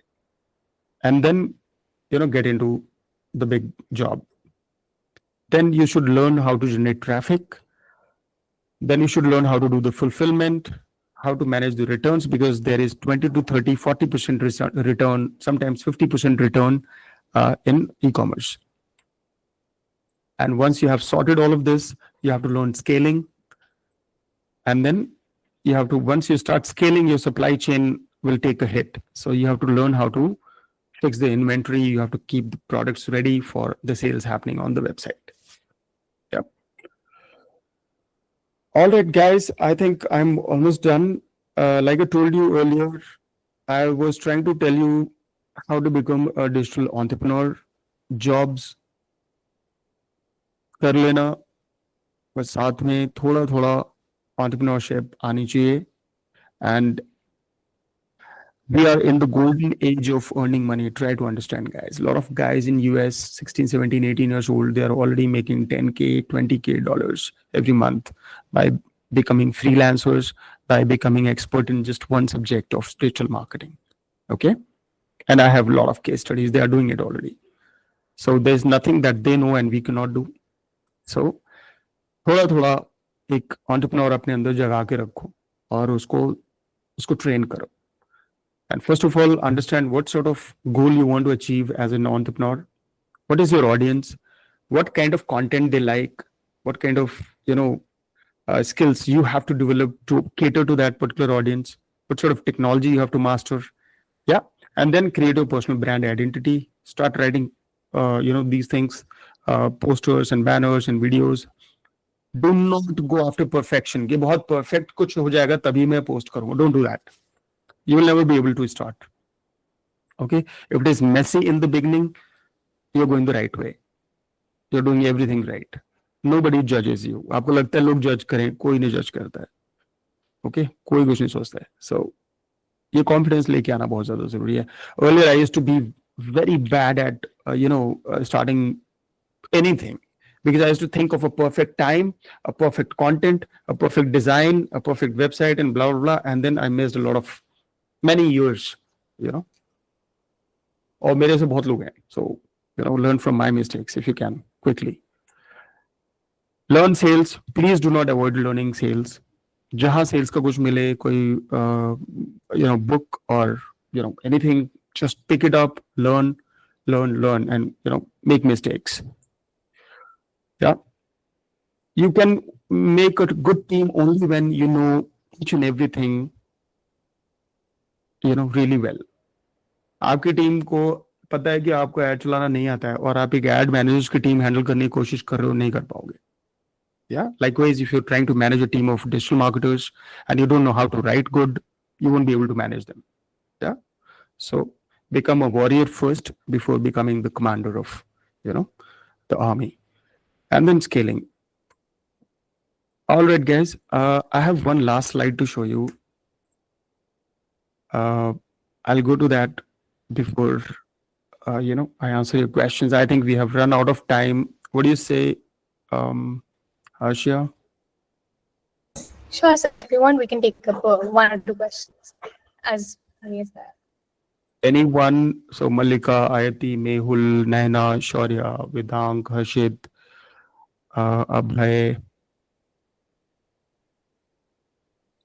Speaker 2: and then get into the big job. Then you should learn how to generate traffic. Then you should learn how to do the fulfillment, how to manage the returns, because there is 20 to 30, 40% return, sometimes 50% return in e-commerce. And once you have sorted all of this, you have to learn scaling. And then You have to, once you start scaling, your supply chain will take a hit. So you have to learn how to fix the inventory. You have to keep the products ready for the sales happening on the website. Yep. All right, guys, I think I'm almost done. Like I told you earlier, I was trying to tell you how to become a digital entrepreneur. Jobs कर लेना, बस साथ में थोड़ा थोड़ा entrepreneurship आनी चाहिए. And we are in the golden age of earning money. Try to understand, guys. A lot of guys in US, 16, 17, 18 years old, they are already making 10K, 20K dollars every month by becoming freelancers, by becoming expert in just one subject of digital marketing. Okay. And I have a lot of case studies. They are doing it already. So there's nothing that they know and we cannot do. So थोड़ा थोड़ा एक entrepreneur अपने अंदर जगा के रखो और उसको train करो. And first of all, understand what sort of goal you want to achieve as an entrepreneur. What is your audience? What kind of content they like? What kind of skills you have to develop to cater to that particular audience? What sort of technology you have to master? Yeah, and then create a personal brand identity. Start writing, these things, posters and banners and videos. Do not go after perfection. कि बहुत perfect कुछ हो जाएगा तभी मैं post करूँगा. Don't do that. You will never be able to start. Okay, if it is messy in the beginning, you're going the right way. You're doing everything right. Nobody judges you. आपको लगता है लोग जज करें, कोई नहीं जज करता है. Okay, कोई कुछ नहीं सोचता है. So ये confidence लेके आना बहुत ज़्यादा ज़रूरी है. Earlier I used to be very bad at starting anything because I used to think of a perfect time, a perfect content, a perfect design, a perfect website, and blah blah blah. And then I missed a lot of many years. और मेरे से बहुत लोग हैं. So learn from my mistakes if you can quickly. Learn sales. Please do not avoid learning sales. जहाँ sales का कुछ मिले, कोई book or anything, just pick it up, learn, and make mistakes. Yeah, you can make a good team only when you know each and everything really well. आपकी team को पता है कि आपको ऐड चलाना नहीं आता है और आप एक एड मैनेजर्स की टीम हैंडल करने की कोशिश कर रहे हो, नहीं कर पाओगे. Yeah, likewise, if you're trying to manage a team of digital marketers and you don't know how to write good, you won't be able to manage them. Yeah, so become a warrior first before becoming the commander of the army, and then scaling. All right, guys, I have one last slide to show you. I'll go to that before I answer your questions. I think we have run out of time. What do you say, Arshia?
Speaker 1: Sure, sir. If you want, we can take up one or two questions as many as that.
Speaker 2: Anyone? So Malika, Ayati, Mehul, Naina, Shaurya, Vedang, Harshit, Abhay.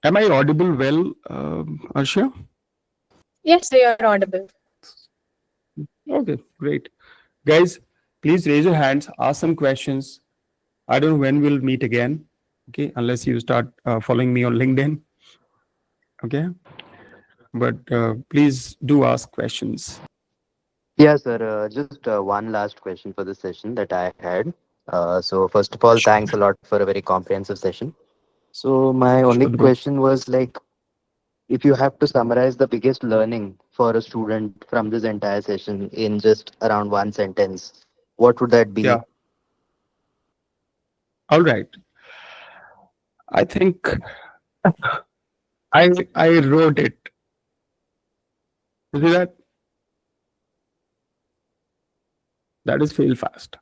Speaker 2: Am I audible well, Arshia?
Speaker 1: Yes, sir, you're audible.
Speaker 2: Okay, great. Guys, please raise your hands, ask some questions. I don't know when we'll meet again, okay, unless you start following me on LinkedIn, okay? But please do ask questions.
Speaker 3: Yeah, sir. Just one last question for this session that I had. So first of all, thanks a lot for a very comprehensive session. So my only
Speaker 2: Sure, bro.
Speaker 3: question was like, if you have to summarize the biggest learning for a student from this entire session in just around one sentence, what would that be?
Speaker 2: Yeah. All right. I think I wrote it. You see that? That is fail fast.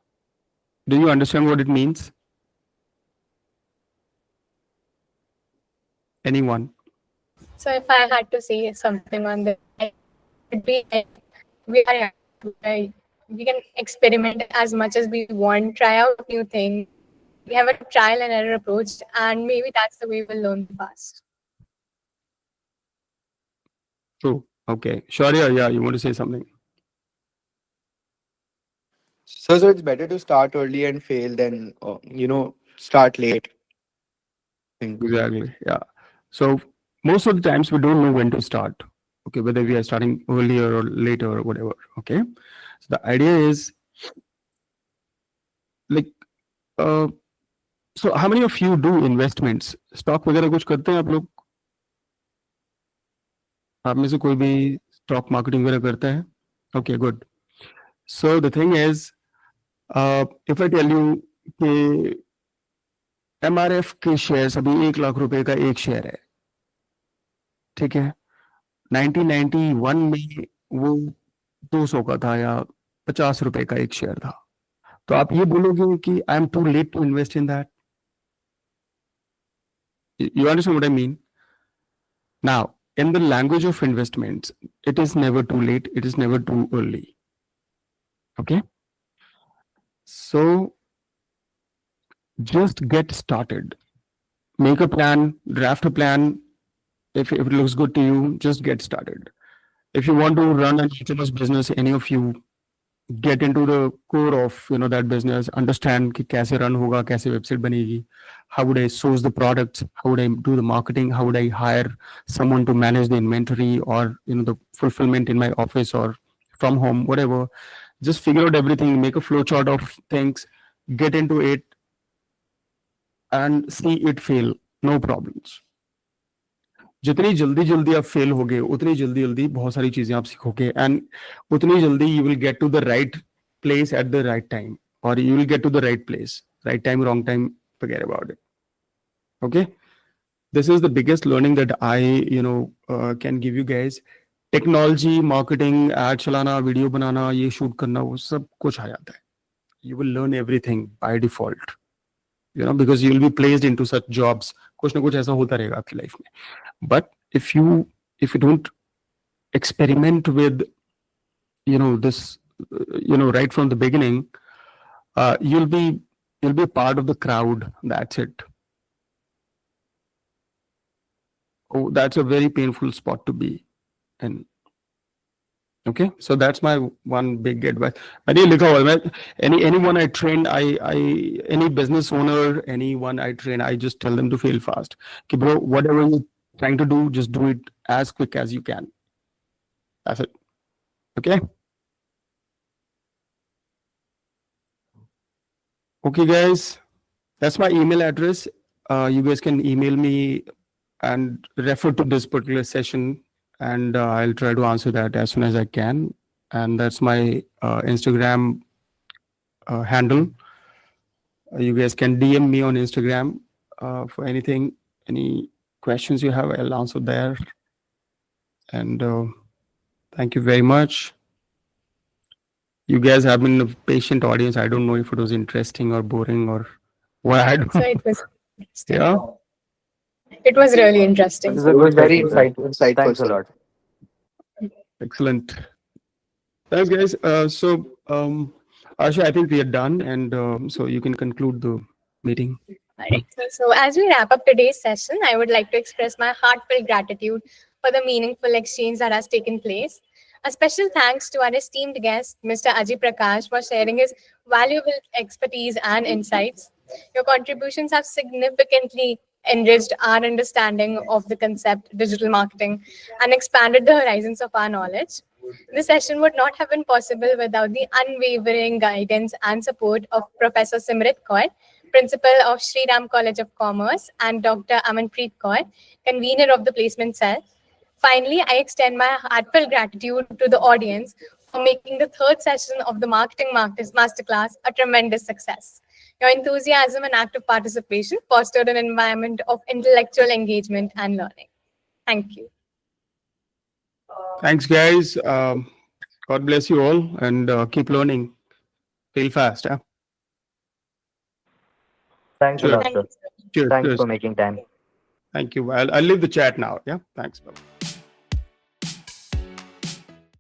Speaker 2: Do you understand what it means? Anyone?
Speaker 1: So if I had to say something on this, it would be like, we are we can experiment as much as we want, try out new things. We have a trial and error approach, and maybe that's the way we'll learn fast.
Speaker 2: True. Okay. Shaurya, yeah, you want to say something?
Speaker 5: So it's better to start early and fail than start late. I think.
Speaker 2: Exactly. Yeah. So most of the times we don't know when to start. Okay, whether we are starting earlier or later or whatever. Okay, so the idea is like, uh, so how many of you do investments? Stock वगैरह कुछ करते हैं आप लोग? आप में से कोई भी स्टॉक मार्केटिंग वगैरह करता है? Okay, good. So the thing is, if I tell you कि MRF के शेयर्स अभी 1 लाख रुपए का एक शेयर है, ठीक है? 1991 में वो 200 का था या 50 रुपए का एक शेयर था, तो आप ये बोलोगे कि I am too late to invest in that? You understand what I mean? Now, in the language of investments, it is never too late, it is never too early. Okay? So just get started. Make a plan, draft a plan. If it looks good to you, just get started. If you want to run an e-commerce business, any of you, get into the core of that business, understand कि कैसे run होगा, कैसे website बनेगी, how would I source the products, how would I do the marketing, how would I hire someone to manage the inventory or the fulfillment in my office or from home, whatever. Just figure out everything, make a flow chart of things, get into it and see it fail, no problems. जितनी जल्दी जल्दी आप fail होगे उतनी जल्दी जल्दी बहुत सारी चीजें आप सीखोगे एंड उतनी जल्दी you will get to the right place at the right time और you will get to the right place, right time wrong time, forget about it. Okay, this is the biggest learning that I can give you guys. Technology, marketing, ad चलाना, video बनाना, ये shoot करना, वो सब कुछ आ जाता है. You will learn everything by default, because you will be placed into such jobs. कुछ ना कुछ ऐसा होता रहेगा आपकी लाइफ में. But if you don't experiment with this right from the beginning, you'll be a part of the crowd. That's it. Oh, that's a very painful spot to be in. Okay, so that's my one big advice. मैंने लिखा हुआ है, anyone I train, any business owner, anyone I train, I just tell them to fail fast. कि bro, whatever you're trying to do, just do it as quick as you can. That's it. Okay. Okay, guys, that's my email address. You guys can email me and refer to this particular session, and I'll try to answer that as soon as I can. And that's my Instagram handle. You guys can DM me on Instagram for anything, any questions you have, I'll answer there. And thank you very much. You guys have been a patient audience. I don't know if it was interesting or boring or what. I don't
Speaker 1: So
Speaker 2: know.
Speaker 1: it was interesting.
Speaker 2: Yeah.
Speaker 1: It was really interesting.
Speaker 5: It was very insightful.
Speaker 3: Thanks a lot.
Speaker 2: Excellent. Thanks, guys. Asha, I think we are done, and so you can conclude the meeting.
Speaker 1: Alright. So as we wrap up today's session, I would like to express my heartfelt gratitude for the meaningful exchange that has taken place. A special thanks to our esteemed guest, Mr. Ajay Prakash, for sharing his valuable expertise and insights. Your contributions have significantly enriched our understanding of the concept digital marketing and expanded the horizons of our knowledge. This session would not have been possible without the unwavering guidance and support of Professor Simrit Kaur, Principal of Sri Ram College of Commerce, and Dr. Amanpreet Kaur, Convener of the Placement Cell. Finally, I extend my heartfelt gratitude to the audience for making the third session of the Marketing Masterclass a tremendous success. Your enthusiasm and active participation fostered an environment of intellectual engagement and learning. Thank you.
Speaker 2: Thanks, guys. God bless you all, and keep learning. Fail fast. Huh?
Speaker 3: Thanks a
Speaker 2: Sure.
Speaker 3: lot,
Speaker 1: Thank
Speaker 3: sir.
Speaker 1: you.
Speaker 2: Cheers.
Speaker 3: Thanks
Speaker 2: Cheers.
Speaker 3: for making time.
Speaker 2: Thank you. I'll leave the chat now. Yeah. Thanks. Bye.